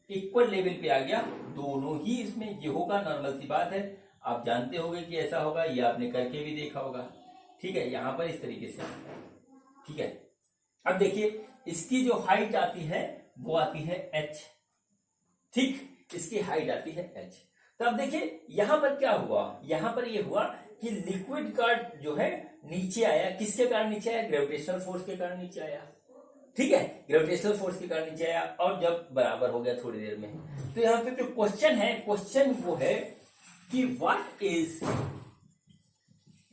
इक्वल लेवल पे आ गया, दोनों ही इसमें, ये होगा, नॉर्मल सी बात है, आप जानते होंगे कि ऐसा होगा, ये आपने करके भी देखा होगा, ठीक है। यहाँ पर इस तरीके से, ठीक है। अब देखिए इसकी जो हाइट आती है वो आती है h, ठीक, इसकी हाइट आती है h। तो अब देखिए यहां पर क्या हुआ, यहां पर ये हुआ कि लिक्विड का जो है नीचे आया, किसके कारण नीचे आया, ग्रेविटेशनल फोर्स के कारण नीचे आया, ठीक है, ग्रेविटेशनल फोर्स के कारण नीचे आया, और जब बराबर हो गया थोड़ी देर में, तो यहाँ पे जो क्वेश्चन है, क्वेश्चन वो है कि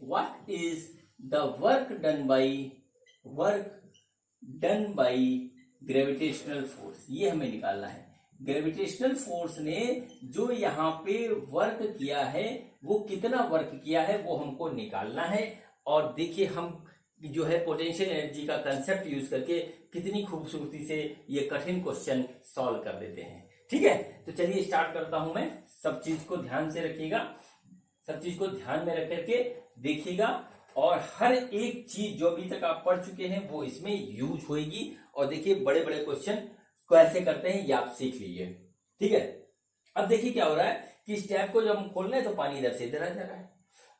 what is the work done by gravitational force, ये हमें निकालना है। ग्रेविटेशनल फोर्स ने जो यहाँ पे वर्क किया है वो कितना वर्क किया है वो हमको निकालना है। और देखिए हम जो है पोटेंशियल एनर्जी का कंसेप्ट यूज करके कितनी खूबसूरती से ये कठिन क्वेश्चन सॉल्व कर देते हैं। ठीक है, तो चलिए स्टार्ट करता हूं मैं। सब चीज को ध्यान से रखिएगा, सब चीज को ध्यान में रख करके देखिएगा, और हर एक चीज जो अभी तक आप पढ़ चुके हैं वो इसमें यूज होगी। और देखिए बड़े बड़े क्वेश्चन कैसे करते हैं ये आप सीख लीजिए। ठीक है, अब देखिए क्या हो रहा है कि इस टैप को जब हम खोल रहे हैं तो पानी इधर से इधर आ जा रहा है,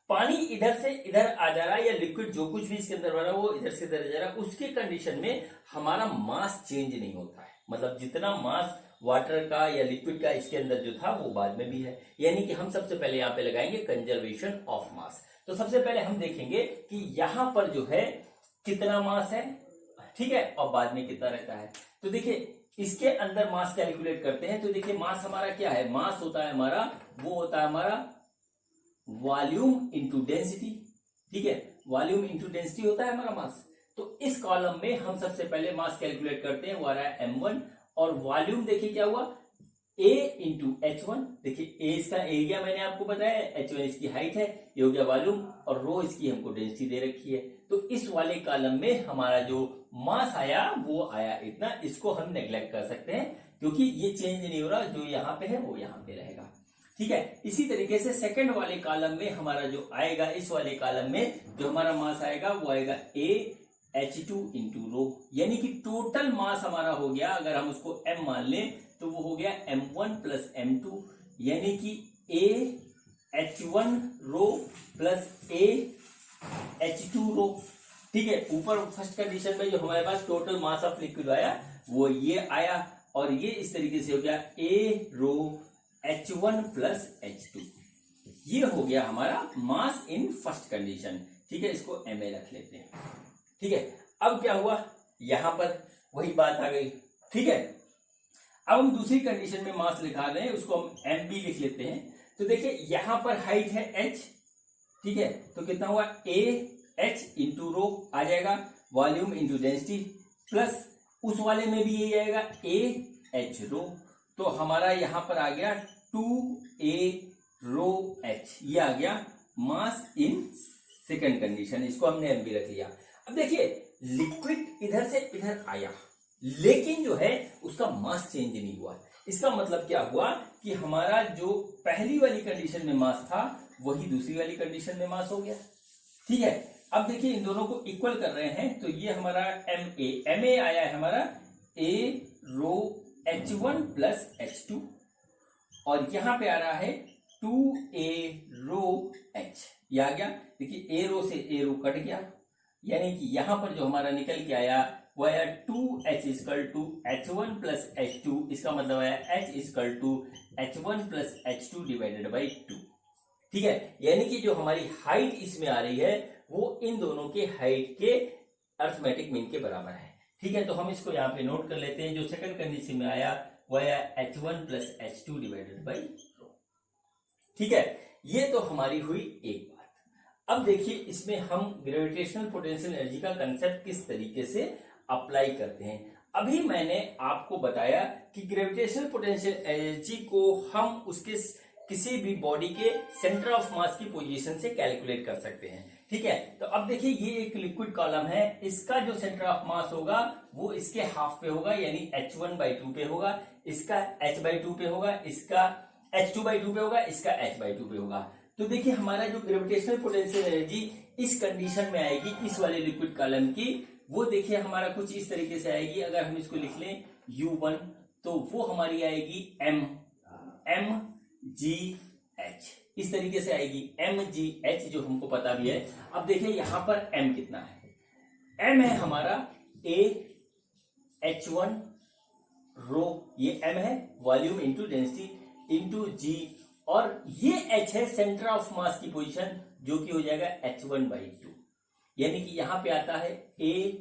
पानी इधर से इधर आ जा रहा है, या लिक्विड जो कुछ भी इसके अंदर बना वो इधर से इधर जा रहा है। उसके कंडीशन में हमारा मास चेंज नहीं होता है, मतलब जितना मास वाटर का या लिक्विड का इसके अंदर जो था वो बाद में भी है। यानी कि हम सबसे पहले यहाँ पे लगाएंगे कंजर्वेशन ऑफ मास। तो सबसे पहले हम देखेंगे कि यहाँ पर जो है कितना मास है, ठीक है, और बाद में कितना रहता है। तो देखिए इसके अंदर मास कैलकुलेट करते हैं। तो देखिए मास हमारा क्या है, मास होता है हमारा, वो होता है हमारा वॉल्यूम इंटू डेंसिटी। ठीक है, वॉल्यूम इंटू डेंसिटी होता है हमारा मास। तो इस कॉलम में हम सबसे पहले मास कैलकुलेट करते हैं, वो आ रहा है m1, और वॉल्यूम देखिए क्या हुआ a इंटू h1। देखिए a इसका एरिया मैंने आपको बताया, h1 इसकी हाइट है, ये हो गया वॉल्यूम, और रो इसकी हमको डेंसिटी दे रखी है। तो इस वाले कॉलम में हमारा जो मास आया वो आया इतना। इसको हम नेग्लेक्ट कर सकते हैं क्योंकि ये चेंज नहीं हो रहा, जो यहाँ पे है वो यहाँ पे रहेगा। ठीक है, इसी तरीके से सेकंड वाले कॉलम में हमारा जो आएगा, इस वाले कॉलम में जो हमारा मास आएगा वो आएगा AH2 इंटू रो, यानी कि टोटल मास हमारा हो गया, अगर हम उसको m मान लें तो वो हो गया m1 प्लस m2, यानी कि AH1 रो प्लस AH2 रो। ठीक है, ऊपर फर्स्ट कंडीशन में जो हमारे पास टोटल मास ऑफ लिक्विड आया वो ये आया, और ये इस तरीके से हो गया A row H1 plus H2। ये हो गया हमारा मास इन फर्स्ट कंडीशन। ठीक है, इसको MA रख लेते हैं। ठीक है, अब क्या हुआ, यहां पर वही बात आ गई। ठीक है, अब हम दूसरी कंडीशन में मास लिखा रहे हैं, उसको हम MB लिख लेते हैं। तो देखिए यहां पर हाइट है h, ठीक है, तो कितना हुआ AH इंटू रो आ जाएगा, वॉल्यूम इंटू डेंसिटी, प्लस उस वाले में भी यही आएगा AH रो। तो हमारा यहां पर आ गया 2A रो H, ये आ गया मास इन सेकंड कंडीशन। इसको हमने MB रख लिया। अब देखिए लिक्विड इधर से इधर आया, लेकिन जो है उसका मास चेंज नहीं हुआ। इसका मतलब क्या हुआ कि हमारा जो पहली वाली कंडीशन में मास था वही दूसरी वाली कंडीशन में मास हो गया। ठीक है, अब देखिए इन दोनों को इक्वल कर रहे हैं, तो ये हमारा MA आया है हमारा A row H1 plus H2, और यहां पे आ रहा है 2A रो H, ये आ गया। देखिए A रो से A रो कट गया, यानी कि यहां पर जो हमारा निकल के आया वो आया 2H equal to H1 plus H2। इसका मतलब आया H equal to H1 plus H2 divided by 2। ठीक है, यानी कि जो हमारी हाइट इसमें आ रही है वो इन दोनों के हाइट के अर्थमेटिक मीन के बराबर है। ठीक है, तो हम इसको यहाँ पे नोट कर लेते हैं। जो सेकंड कंडीशन में आया वो आया H1 plus H2 divided by rho. ठीक है, ये तो हमारी हुई एक बात। अब देखिए इसमें हम ग्रेविटेशनल पोटेंशियल एनर्जी का कंसेप्ट किस तरीके से अप्लाई करते हैं। अभी मैंने आपको बताया कि ग्रेविटेशनल पोटेंशियल एनर्जी को हम उसके किसी भी बॉडी के सेंटर ऑफ मास की पोजीशन से कैलकुलेट कर सकते हैं। ठीक है, तो अब देखिए ये एक लिक्विड कॉलम है, इसका जो सेंटर ऑफ मास होगा वो इसके हाफ पे होगा, यानी H1/2 पे होगा, इसका H/2 पे होगा, इसका H2/2 पे होगा, इसका H/2 पे होगा। तो देखिए हमारा जो ग्रेविटेशनल पोटेंशियल एनर्जी इस कंडीशन में आएगी इस वाले लिक्विड कॉलम की, वो देखिए हमारा कुछ इस तरीके से आएगी। अगर हम इसको लिख लें U1 तो वो हमारी आएगी mgh, इस तरीके से आएगी mgh, जो हमको पता भी है। अब देखिए यहां पर m कितना है, m है हमारा AH1 रो, ये m है, volume into density into g, और ये h है सेंटर ऑफ मास की पोजीशन, जो कि हो जाएगा H1/2, यानी कि यहां पे आता है A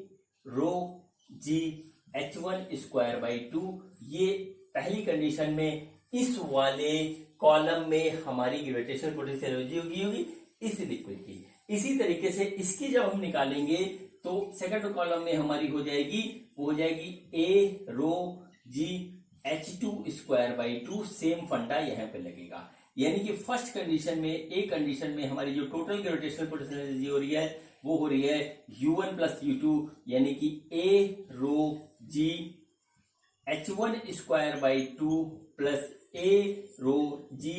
रो G H1/2। ये पहली कंडीशन में इस वाले कॉलम में हमारी ग्रेविटेशनल पोटेंशियल एनर्जी होगी इस लिक्विड की। इसी तरीके से इसकी जब हम निकालेंगे तो सेकंड कॉलम में हमारी हो जाएगी, वो हो जाएगी ए rho g H2 square by 2। Same फंडा यहाँ पे लगेगा, यानी कि फर्स्ट कंडीशन में, एक कंडीशन में हमारी जो टोटल ग्रेविटेशनल पोटेंशियल एनर्जी हो रही है वो हो रही है U1 प्लस U2, यानी कि a rho g H1 square by 2 plus a rho g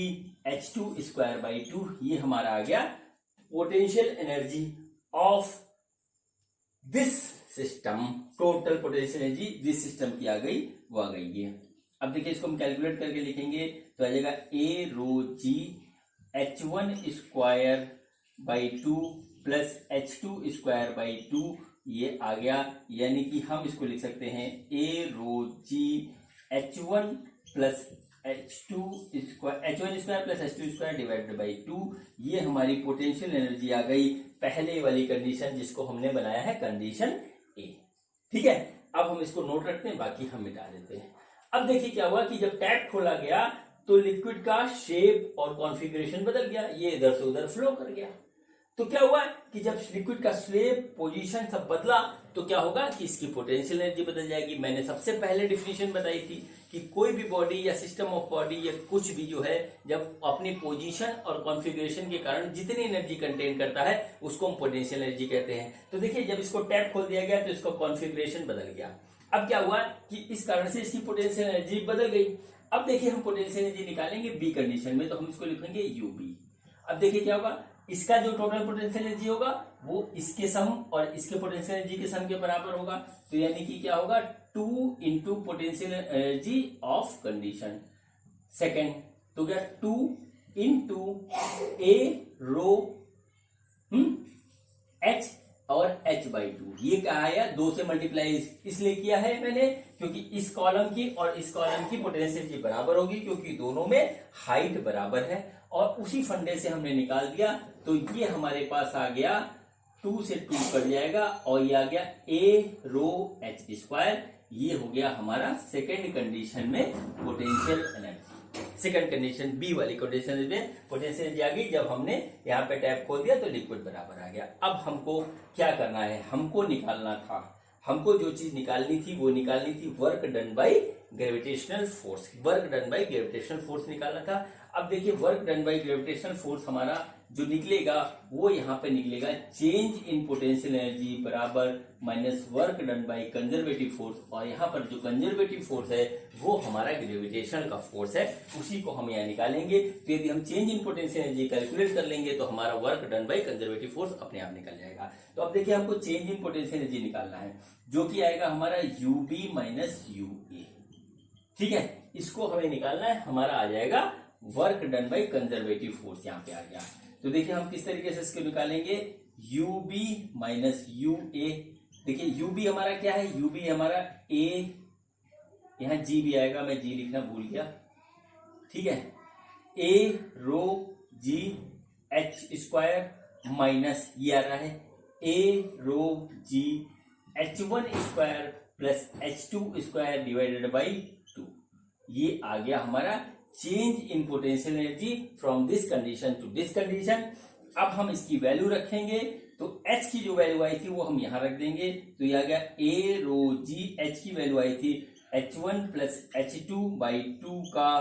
H2 square by 2। ये हमारा आ गया potential energy of this system. Total potential energy this system की आ गई, वो आ गई है। अब देखिए इसको हम कैलकुलेट करके लिखेंगे तो आ जाएगा ए rho g H1 square by 2 plus H2 square by 2, ये आ गया। यानी कि हम इसको लिख सकते हैं ए rho g H1 plus H2 square plus H2 square divided by 2। ये हमारी पोटेंशियल एनर्जी आ गई पहले वाली कंडीशन, जिसको हमने बनाया है कंडीशन ए। ठीक है, अब हम इसको नोट रखते हैं, बाकी हम मिटा देते हैं। अब देखिए क्या हुआ कि जब टैप खोला गया तो लिक्विड का शेप और कॉन्फ़िगरेशन बदल गया, ये इधर से उधर फ्लो कर गया। तो क्या हुआ कि जब लिक्विड का शेप, पोजीशन सब बदला तो क्या होगा कि इसकी पोटेंशियल एनर्जी बदल जाएगी। मैंने सबसे पहले डिफिनेशन बताई थी कि कोई भी बॉडी या सिस्टम ऑफ बॉडी या कुछ भी जो है, जब अपनी पोजीशन और कॉन्फ़िगरेशन के कारण जितनी एनर्जी कंटेन करता है उसको हम पोटेंशियल एनर्जी कहते हैं। तो देखिए जब इसको टैप खोल दिया गया तो इसका कॉन्फ़िगरेशन बदल गया। अब क्या हुआ कि इस कारण से इसकी पोटेंशियल एनर्जी बदल गई। अब देखिए हम पोटेंशियल एनर्जी निकालेंगे बी कंडीशन में, तो हम इसको लिखेंगे यूबी। अब देखिए क्या होगा, इसका जो टोटल पोटेंशियल एनर्जी होगा वो इसके सम और इसके पोटेंशियल एनर्जी के सम के बराबर होगा। तो यानी कि क्या होगा 2 into potential energy of condition second, तो क्या 2 इंटू ए रो H और H बाई 2। ये क्या आया, 2 से मल्टीप्लाई इसलिए किया है मैंने क्योंकि इस कॉलम की और इस कॉलम की पोटेंशियल एनर्जी बराबर होगी, क्योंकि दोनों में हाइट बराबर है। और उसी फंडे से हमने निकाल दिया, तो ये हमारे पास आ गया 2 से 2 कट जाएगा और ये आ गया ए रो H स्क्वायर। ये हो गया हमारा सेकेंड कंडीशन में potential energy. Second condition B वाली कंडीशन में पोटेंशियल एनर्जी आ गई। जब हमने यहाँ पे टैप खोल दिया तो लिक्विड बराबर आ गया। अब हमको क्या करना है, हमको निकालना था, हमको जो चीज निकालनी थी वो निकालनी थी work done by gravitational force. Work done by gravitational force निकालना था। अब देखिए work done by gravitational force हमारा जो निकलेगा वो यहाँ पे निकलेगा चेंज इन पोटेंशियल एनर्जी बराबर minus work done by conservative force. और यहाँ पर जो कंजर्वेटिव फोर्स है वो हमारा ग्रेविटेशन का फोर्स है, उसी को हम यहाँ निकालेंगे। तो यदि हम change in potential energy calculate कर लेंगे तो हमारा work done by conservative force अपने आप निकल जाएगा। तो अब देखिए हमको चेंज इन पोटेंशियल एनर्जी निकालना है, जो कि आएगा हमारा यूबी माइनस यूए। ठीक है, इसको हमें निकालना है, हमारा आ जाएगा work done by conservative force. यहाँ पे आ गया। तो देखिए हम किस तरीके से इसको निकालेंगे, यूबी माइनस यूए। देखिए यूबी हमारा क्या है, यूबी हमारा ए, यहाँ जी भी आएगा, मैं जी लिखना भूल गया। ठीक है, a rho g H square minus ये आ रहा है a rho g H1 square plus H2 square divided by 2। ये आ गया हमारा change in potential energy from this condition to this condition. अब हम इसकी वैल्यू रखेंगे, तो H की जो वैल्यू आई थी वो हम यहां रख देंगे। तो ये आ गया ए रो जी H की वैल्यू आई थी H1 प्लस H2 बाई 2 का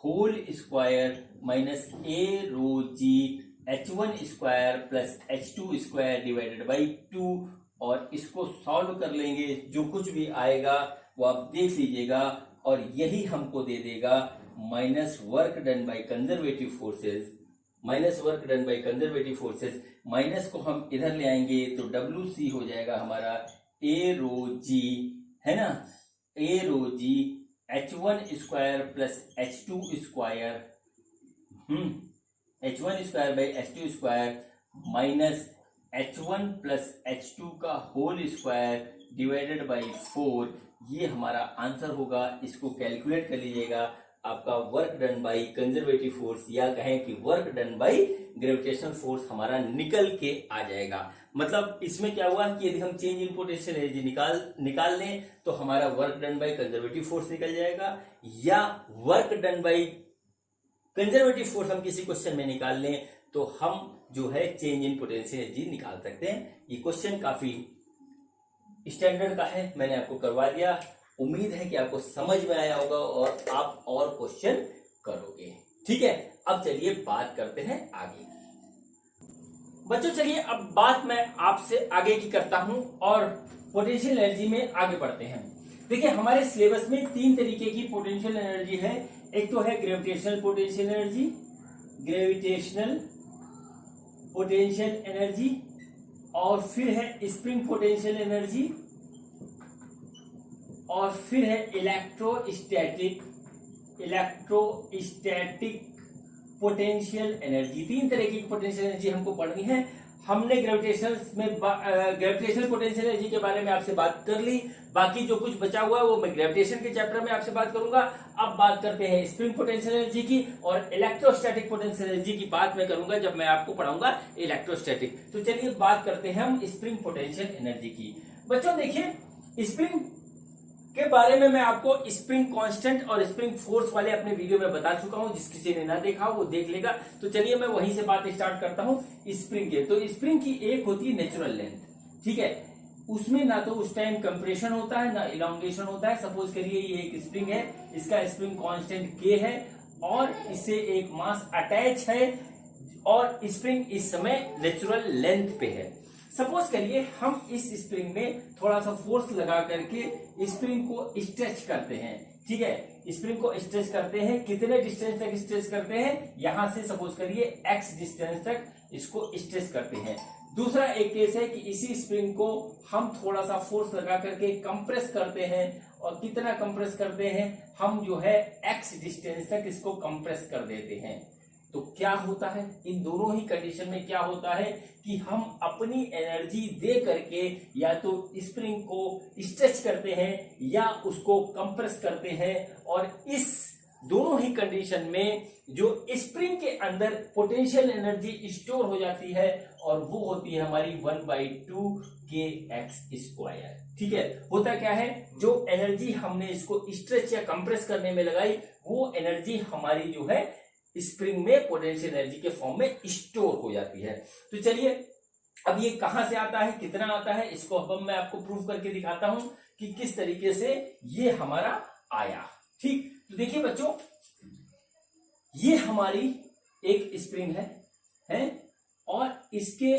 whole square minus a rho g H1 square plus H2 square divided by 2। और इसको सॉल्व कर लेंगे, जो कुछ भी आएगा वो आप देख लीजिएगा, और यही हमको दे देगा minus work done by conservative forces. Minus work done by conservative forces, minus को हम इधर ले आएंगे तो WC हो जाएगा हमारा ए रो जी, है ना, ए rho g H1 square plus H2 square, H1 square by H2 square minus H1 plus H2 का होल स्क्वायर डिवाइडेड बाई 4। ये हमारा आंसर होगा। इसको कैलकुलेट कर लीजिएगा, आपका work done by conservative force या कहें कि work done by gravitational force हमारा निकल के आ जाएगा। मतलब इसमें क्या हुआ कि यदि हम चेंज इन पोटेंशियल एनर्जी निकाल लें तो हमारा work done by conservative force निकल जाएगा, या work done by conservative force हम किसी क्वेश्चन में निकाल लें तो हम जो है चेंज इन पोटेंशियल एनर्जी निकाल सकते हैं। ये क्वेश्चन काफी स्टैंडर्ड का है, मैंने आपको करवा दिया। उम्मीद है कि आपको समझ में आया होगा और आप और क्वेश्चन करोगे। ठीक है, अब चलिए बात करते हैं आगे की। बच्चों चलिए अब बात मैं आपसे आगे की करता हूं और पोटेंशियल एनर्जी में आगे बढ़ते हैं। देखिए हमारे सिलेबस में 3 तरीके की पोटेंशियल एनर्जी है। एक तो है gravitational potential energy, gravitational potential energy, और फिर है स्प्रिंग पोटेंशियल एनर्जी, और फिर है इलेक्ट्रोस्टैटिक पोटेंशियल एनर्जी। 3 तरह की पोटेंशियल एनर्जी हमको पढ़नी है। हमने ग्रेविटेशनल पोटेंशियल एनर्जी के बारे में आपसे बात कर ली, बाकी जो कुछ बचा हुआ है वो मैं ग्रेविटेशन के चैप्टर में आपसे बात करूंगा। अब बात करते हैं स्प्रिंग पोटेंशियल एनर्जी की, और इलेक्ट्रोस्टैटिक पोटेंशियल एनर्जी की बात मैं करूंगा जब मैं आपको पढ़ाऊंगा इलेक्ट्रोस्टैटिक। तो चलिए बात करते हैं हम स्प्रिंग पोटेंशियल एनर्जी की। बच्चों देखिए स्प्रिंग के बारे में मैं आपको स्प्रिंग कांस्टेंट और स्प्रिंग फोर्स वाले अपने वीडियो में बता चुका हूं, जिस किसी ने ना देखा हो वो देख लेगा। तो चलिए मैं वहीं से बात स्टार्ट करता हूं स्प्रिंग के। तो स्प्रिंग की एक होती है नेचुरल लेंथ, ठीक है, उसमें ना तो उस टाइम कंप्रेशन होता है ना इलांगेशन होता है। सपोज करिए ये एक स्प्रिंग है, इसका स्प्रिंग कांस्टेंट के है और इससे एक मास अटैच है और स्प्रिंग इस समय नेचुरल लेंथ पे है। सपोज करिए हम इस स्प्रिंग में थोड़ा सा फोर्स लगा करके स्प्रिंग को स्ट्रेच करते हैं, ठीक है, स्प्रिंग को स्ट्रेच करते हैं। कितने डिस्टेंस तक स्ट्रेच करते हैं, यहां से सपोज करिए x डिस्टेंस तक इसको स्ट्रेच करते हैं। दूसरा एक केस है कि इसी स्प्रिंग को हम थोड़ा सा फोर्स लगा करके कंप्रेस करते हैं, और कितना कंप्रेस करते हैं, हम जो है x डिस्टेंस तक इसको कंप्रेस कर देते हैं। तो क्या होता है इन दोनों ही कंडीशन में, क्या होता है कि हम अपनी एनर्जी दे करके या तो स्प्रिंग को स्ट्रेच करते हैं या उसको कंप्रेस करते हैं, और इस दोनों ही कंडीशन में जो स्प्रिंग के अंदर पोटेंशियल एनर्जी स्टोर हो जाती है और वो होती है हमारी 1/2 kx²। ठीक है, होता क्या है, जो एनर्जी हमने इसको स्ट्रेच या कंप्रेस करने में लगाई वो एनर्जी हमारी जो है स्प्रिंग में पोटेंशियल एनर्जी के फॉर्म में स्टोर हो जाती है। तो चलिए अब ये कहां से आता है, कितना आता है, इसको अब मैं आपको प्रूव करके दिखाता हूं कि किस तरीके से ये हमारा आया। ठीक, तो देखिए बच्चों ये हमारी एक स्प्रिंग है और इसके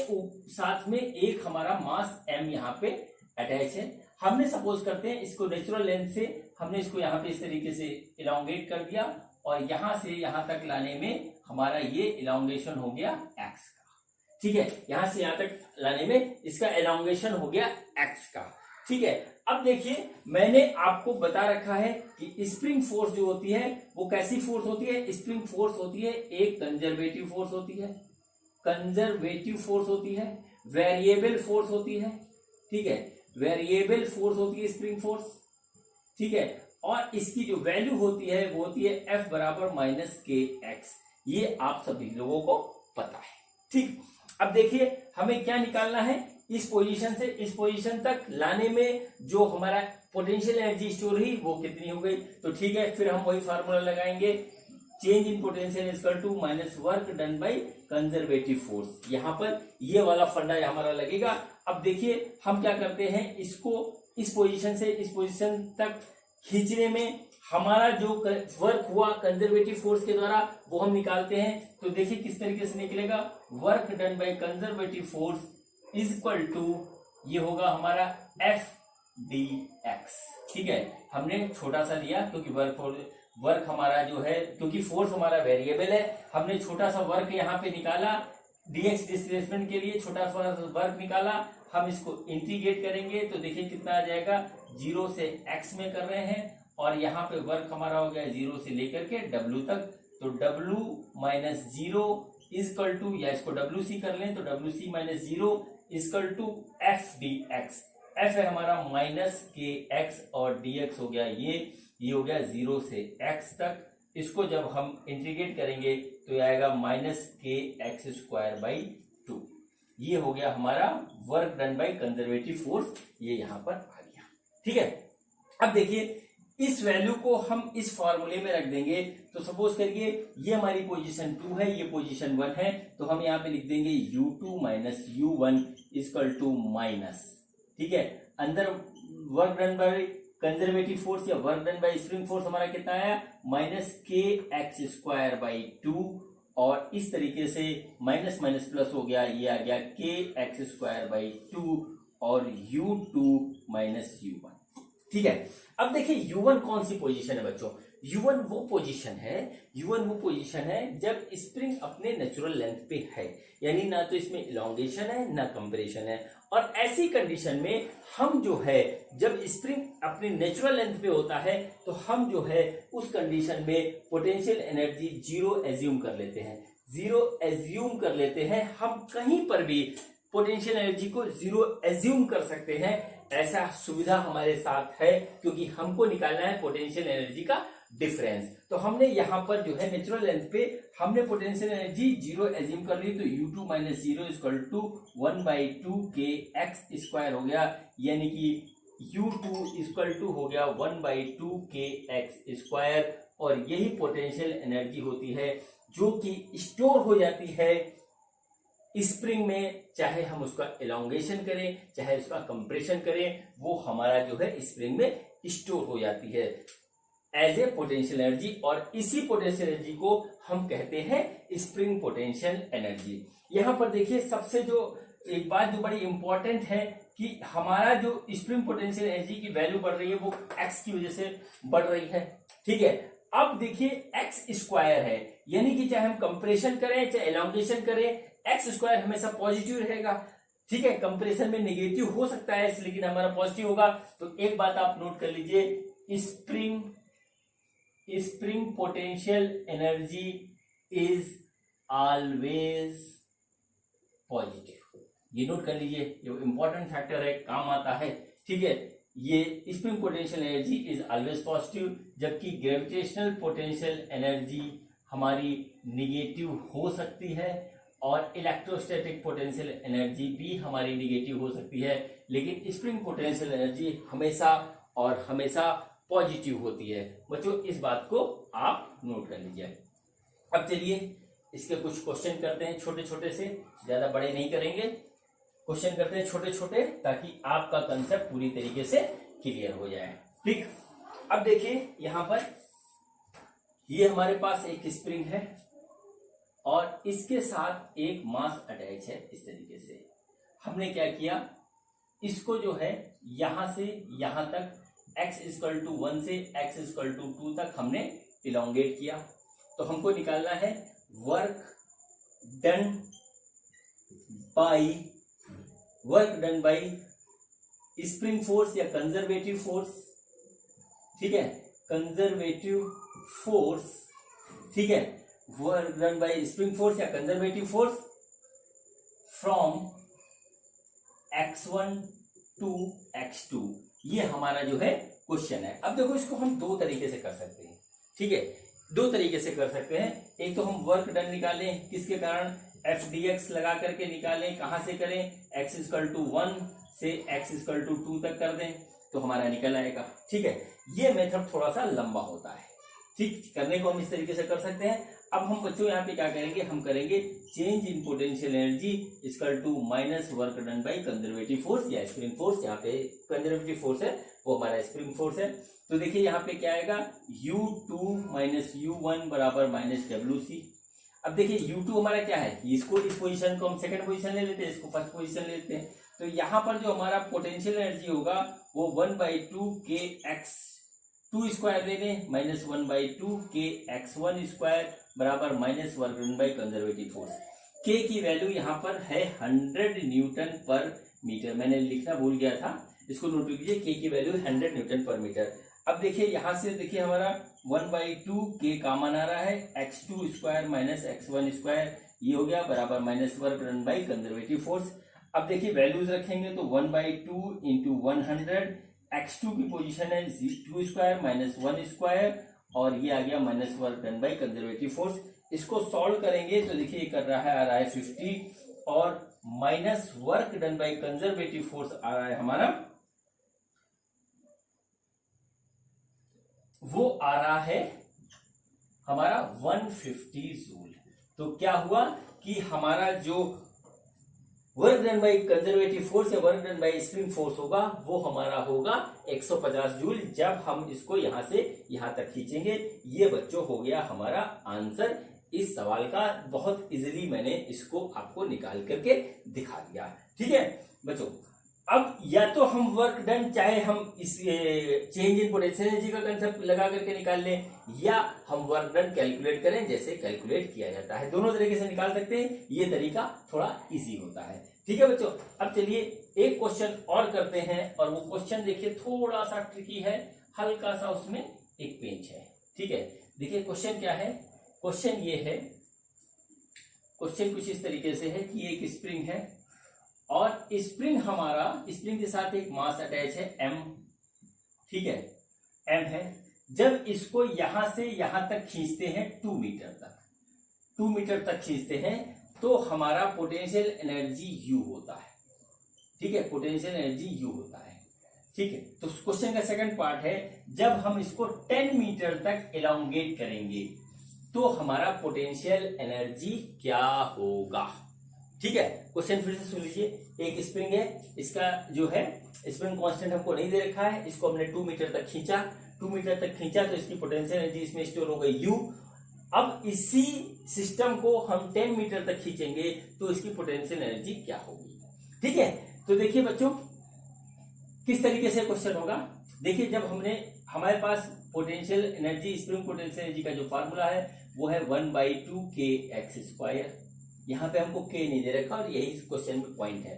साथ में एक हमारा मास m यहाँ पे अटैच है। हमने सपोज करते हैं इसको नेचुरल लेंथ से हमने इसको यहाँ पे इस तरीके से इलांगेट कर दिया, और यहां से यहां तक लाने में हमारा ये इलांगेशन हो गया x का। ठीक है, यहां से यहां तक लाने में इसका इलांगेशन हो गया x का। ठीक है, अब देखिए मैंने आपको बता रखा है कि स्प्रिंग फोर्स जो होती है वो कैसी फोर्स होती है। स्प्रिंग फोर्स होती है एक कंजर्वेटिव फोर्स होती है, कंजर्वेटिव फोर्स होती है, वेरिएबल फोर्स होती है। ठीक है, वेरिएबल फोर्स होती है स्प्रिंग फोर्स। ठीक है, और इसकी जो वैल्यू होती है वो होती है F बराबर -kx। ये आप सभी लोगों को पता है। ठीक, अब देखिए हमें क्या निकालना है, इस पोजीशन से इस पोजीशन तक लाने में जो हमारा पोटेंशियल एनर्जी स्टोर हुई वो कितनी हो गई। तो ठीक है, फिर हम वही फार्मूला लगाएंगे, change in potential is equal to minus work done by conservative force. यहां पर ये वाला फंडा हमारा लगेगा। अब देखिए हम क्या करते हैं, इसको इस पोजीशन से इस पोजीशन तक खींचने में हमारा जो वर्क हुआ कंजर्वेटिव फोर्स के द्वारा वो हम निकालते हैं। तो देखिए किस तरीके से निकलेगा, work done by conservative force is equal to ये होगा हमारा F/dx। ठीक है, हमने छोटा सा लिया क्योंकि वर्क हमारा जो है, क्योंकि फोर्स हमारा वेरिएबल है, हमने छोटा सा वर्क यहाँ पे निकाला, dx डिस्प्लेसमेंट के लिए छोटा सा वर्क निकाला। हम इसको इंटीग्रेट करेंगे तो देखिए कितना आ जाएगा, 0 से x में कर रहे हैं और यहाँ पे वर्क हमारा हो गया 0 से लेकर के w तक। तो w minus 0 is equal to, या इसको wc कर लें तो wc minus 0 is equal to F/dx। F है हमारा -kx और dx हो गया ये हो गया 0 से x तक। इसको जब हम इंटीग्रेट करेंगे तो ये आएगा -kx²/2। ये हो गया हमारा work done by conservative force, ये यहां पर आ गया। ठीक है, अब देखिए इस वैल्यू को हम इस फॉर्मूले में रख देंगे। तो सपोज करिए ये हमारी पोजीशन 2 है, ये पोजीशन 1 है, तो हम यहाँ पे लिख देंगे U2 माइनस U1 इक्वल टू माइनस, ठीक है, अंदर work done by conservative force या work done by spring force हमारा कितना आया, माइनस के एक्स स्क्वायर बाई 2, और इस तरीके से माइनस माइनस प्लस हो गया, ये आ गया के एक्स स्क्वायर बाई 2 और U2 माइनस U1, ठीक है। अब देखिए U1 कौन सी पोजीशन है बच्चों, U1 वो पोजीशन है जब स्प्रिंग अपने नेचुरल लेंथ पे है, यानी ना तो इसमें इलोंगेशन है ना कंप्रेशन है, और ऐसी कंडीशन में हम जो है जब स्प्रिंग अपने नेचुरल लेंथ पे होता है तो हम जो है उस कंडीशन में पोटेंशियल एनर्जी जीरो एज्यूम कर लेते हैं, हम कहीं पर भी पोटेंशियल एनर्जी को जीरो एज्यूम कर सकते हैं, ऐसा सुविधा हमारे साथ है, क्योंकि हमको निकालना है पोटेंशियल एनर्जी का डिफरेंस। तो हमने यहाँ पर जो है नेचुरल लेंथ पे हमने पोटेंशियल एनर्जी जीरो एज्यूम कर ली, तो U2 माइनस 0 इक्वल टू 1/2 के एक्स स्क्वायर हो गया, यानी कि U2 इक्वल टू हो गया 1/2 के एक्स स्क्वायर, और यही पोटेंशियल एनर्जी होती है जो कि स्टोर हो जाती है स्प्रिंग में, चाहे हम उसका एलोंगेशन करें चाहे उसका कंप्रेशन करें, वो हमारा जो है स्प्रिंग में स्टोर हो जाती है एज ए पोटेंशियल एनर्जी, और इसी पोटेंशियल एनर्जी को हम कहते हैं स्प्रिंग पोटेंशियल एनर्जी। यहां पर देखिए सबसे जो एक बात जो बड़ी इंपॉर्टेंट है कि हमारा जो स्प्रिंग पोटेंशियल एनर्जी की वैल्यू बढ़ रही है वो एक्स की वजह से बढ़ रही है, ठीक है। अब देखिए एक्स स्क्वायर है, यानी कि चाहे हम कंप्रेशन करें चाहे एलोंगेशन करें, एक्स स्क्वायर हमेशा पॉजिटिव रहेगा, ठीक है। कंप्रेशन में नेगेटिव हो सकता है लेकिन हमारा पॉजिटिव होगा। तो एक बात आप नोट कर लीजिए, spring potential energy is always positive, ये नोट कर लीजिए, ये इंपॉर्टेंट फैक्टर है, काम आता है, ठीक है। ये spring potential energy is always positive, जबकि ग्रेविटेशनल पोटेंशियल एनर्जी हमारी निगेटिव हो सकती है, और इलेक्ट्रोस्टैटिक पोटेंशियल एनर्जी भी हमारी निगेटिव हो सकती है, लेकिन स्प्रिंग पोटेंशियल एनर्जी हमेशा और हमेशा पॉजिटिव होती है। बच्चों इस बात को आप नोट कर लीजिए। अब चलिए इसके कुछ क्वेश्चन करते हैं, छोटे छोटे से, ज्यादा बड़े नहीं करेंगे, क्वेश्चन करते हैं छोटे छोटे, ताकि आपका कंसेप्ट पूरी तरीके से क्लियर हो जाए, ठीक। अब देखिए यहां पर ये हमारे पास एक स्प्रिंग है और इसके साथ एक मास अटैच है, इस तरीके से हमने क्या किया, इसको जो है यहां से यहां तक x इक्वल टू 1 से x इक्वल टू 2 तक हमने इलोंगेट किया। तो हमको निकालना है work done by spring force या कंजर्वेटिव फोर्स, ठीक है, कंजर्वेटिव फोर्स, ठीक है, work done by spring force या conservative force from x1 to x2, ये हमारा जो है क्वेश्चन है। अब देखो इसको हम दो तरीके से कर सकते हैं, ठीक है, दो तरीके से कर सकते हैं। एक तो हम वर्क डन निकालें, किसके कारण, एफ डी एक्स लगा करके निकालें, कहां से करें, x इक्वल टू 1 से x इक्वल टू 2 तक कर दें तो हमारा निकल आएगा, ठीक है। ये मेथड थोड़ा सा लंबा होता है, ठीक, करने को हम इस तरीके से कर सकते हैं। अब हम बच्चों यहाँ पे क्या करेंगे, हम करेंगे change in potential energy equal to minus work done by conservative force या स्प्रिंग फोर्स, यहाँ पे कंजर्वेटिव फोर्स है वो हमारा स्प्रिंग फोर्स है। तो देखिए यहाँ पे क्या आएगा, U2 माइनस U1 बराबर माइनस WC। अब देखिए U2 हमारा क्या है, इसको इस पोजीशन को हम सेकंड पोजीशन ले लेते हैं, इसको फर्स्ट पोजीशन लेते हैं। तो यहाँ पर जो हमारा पोटेंशियल एनर्जी होगा वो 1/2 के x2 स्क्वायर ले लें माइनस 1/2 के x1 स्क्वायर बराबर minus work done by conservative force. के की वैल्यू यहाँ पर है 100 न्यूटन पर मीटर, मैंने लिखना भूल गया था, इसको नोट कीजिए, के की वैल्यू 100 न्यूटन पर मीटर। अब देखिए यहां से देखिए हमारा 1/2 के कॉमन आ रहा है, x2 square minus x1 square, ये हो गया बराबर minus work done by conservative force. अब देखिए वैल्यूज रखेंगे तो 1/2 इंटू 100, x2 की पोजीशन है 2 स्क्वायर माइनस 1 स्क्वायर, और ये आ गया minus work done by conservative force. इसको सॉल्व करेंगे तो देखिए ये कर रहा है, आ रहा है 50, और minus work done by conservative force आ रहा है हमारा वो आ रहा है हमारा 150 जूल। तो क्या हुआ कि हमारा जो work done by conservative force या work done by spring force होगा वो हमारा होगा 150 जूल जब हम इसको यहां से यहां तक खींचेंगे। ये बच्चों हो गया हमारा आंसर इस सवाल का। बहुत इजीली मैंने इसको आपको निकाल करके दिखा दिया। ठीक है बच्चों, अब या तो हम वर्क डन चाहे हम इस चेंज इन पोटेंशियल एनर्जी का कंसेप्ट लगा करके निकाल लें या हम वर्क डन कैलकुलेट करें जैसे कैलकुलेट किया जाता है, दोनों तरीके से निकाल सकते हैं। ये तरीका थोड़ा इजी होता है। ठीक है बच्चों, अब चलिए एक क्वेश्चन और करते हैं और वो क्वेश्चन देखिए थोड़ा सा ट्रिकी है, हल्का सा उसमें एक पेंच है। ठीक है, देखिए क्वेश्चन क्या है। क्वेश्चन ये है, क्वेश्चन कुछ इस तरीके से है कि एक स्प्रिंग है और स्प्रिंग हमारा, स्प्रिंग के साथ एक मास अटैच है m। ठीक है, m है। जब इसको यहां से यहां तक खींचते हैं 2 मीटर तक, 2 मीटर तक खींचते हैं तो हमारा पोटेंशियल एनर्जी U होता है। ठीक है, पोटेंशियल एनर्जी U होता है। ठीक है, तो क्वेश्चन का सेकंड पार्ट है जब हम इसको 10 मीटर तक एलोंगेट करेंगे तो हमारा पोटेंशियल एनर्जी क्या होगा। ठीक है, क्वेश्चन फिर से सुन लीजिए। एक स्प्रिंग है, इसका जो है स्प्रिंग कांस्टेंट हमको नहीं दे रखा है, इसको हमने 2 मीटर तक खींचा, 2 मीटर तक खींचा तो इसकी पोटेंशियल एनर्जी इसमें स्टोर हो गई U। अब इसी सिस्टम को हम 10 मीटर तक खींचेंगे तो इसकी पोटेंशियल एनर्जी क्या होगी। ठीक है, तो देखिए बच्चों किस तरीके से क्वेश्चन होगा। देखिए जब हमने, हमारे पास potential energy, spring potential energy का जो फार्मूला है वो है 1/2 kx²। यहां पे हमको k नहीं दे रखा और यही इस क्वेश्चन में पॉइंट है।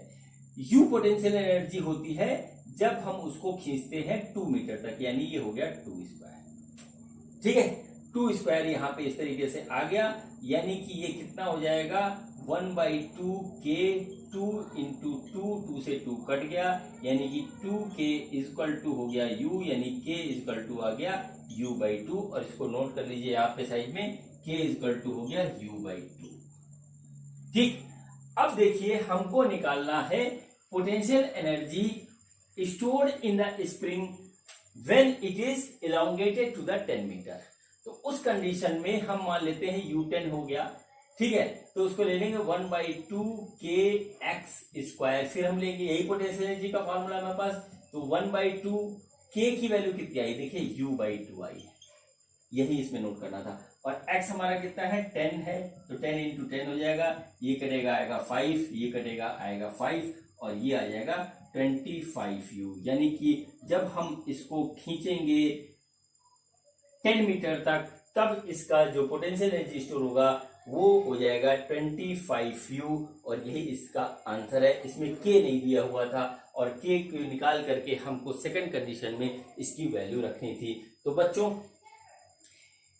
U पोटेंशियल एनर्जी होती है जब हम उसको खींचते हैं 2 मीटर तक, यानी ये हो गया 2²। ठीक है, 2² यहां पे इस तरीके से आ गया, यानी कि ये कितना हो जाएगा 1/2 k 2 × 2, 2 से 2 कट गया, यानी कि 2k = हो गया U, यानी k = आ गया U/2। और इसको नोट कर लीजिए यहाँ पे साइड में, k = हो गया U/2। ठीक, अब देखिए हमको निकालना है potential energy stored in the spring when it is elongated to the 10 metre. तो उस कंडीशन में हम मान लेते हैं U10 हो गया। ठीक है, तो उसको ले लेंगे 1/2 kx²। फिर हम लेंगे, यही पोटेंशियल एनर्जी का फॉर्मूला हमारे पास, तो 1/2 k की वैल्यू कितनी आई, देखिए U/2 आई है, यही इसमें नोट करना था। और x हमारा कितना है 10 है, तो 10 × 10 हो जाएगा, ये कटेगा आएगा 5, ये कटेगा आएगा 5 और ये आ जाएगा 25U। यानी कि जब हम इसको खींचेंगे 10 मीटर तक तब इसका जो पोटेंशियल एनर्जी स्टोर होगा वो हो जाएगा 25U और यही इसका आंसर है। इसमें k नहीं दिया हुआ था और k को निकाल करके हमको सेकंड कंडीशन में इसकी वैल्यू रखनी थी। तो बच्चों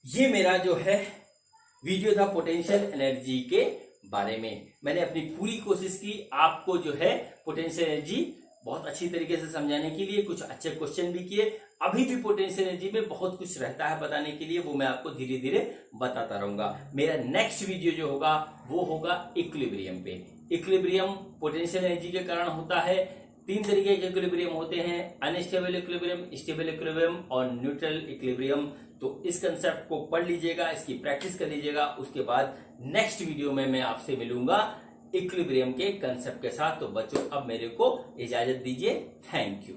ये मेरा जो है वीडियो था पोटेंशियल एनर्जी के बारे में। मैंने अपनी पूरी कोशिश की आपको जो है पोटेंशियल एनर्जी बहुत अच्छी तरीके से समझाने के लिए, कुछ अच्छे क्वेश्चन भी किए। अभी भी पोटेंशियल एनर्जी में बहुत कुछ रहता है बताने के लिए, वो मैं आपको धीरे धीरे बताता रहूंगा। मेरा नेक्स्ट वीडियो जो होगा वो होगा इक्विलिब्रियम पे। इक्विलिब्रियम पोटेंशियल एनर्जी के कारण होता है। 3 तरीके के इक्विलिब्रियम होते हैं, अनस्टेबल इक्विलिब्रियम, स्टेबल इक्विलिब्रियम और न्यूट्रल इक्विलिब्रियम। तो इस कंसेप्ट को पढ़ लीजिएगा, इसकी प्रैक्टिस कर लीजिएगा। उसके बाद नेक्स्ट वीडियो में मैं आपसे मिलूंगा इक्विलिब्रियम के कंसेप्ट के साथ। तो बच्चों अब मेरे को इजाजत दीजिए, थैंक यू।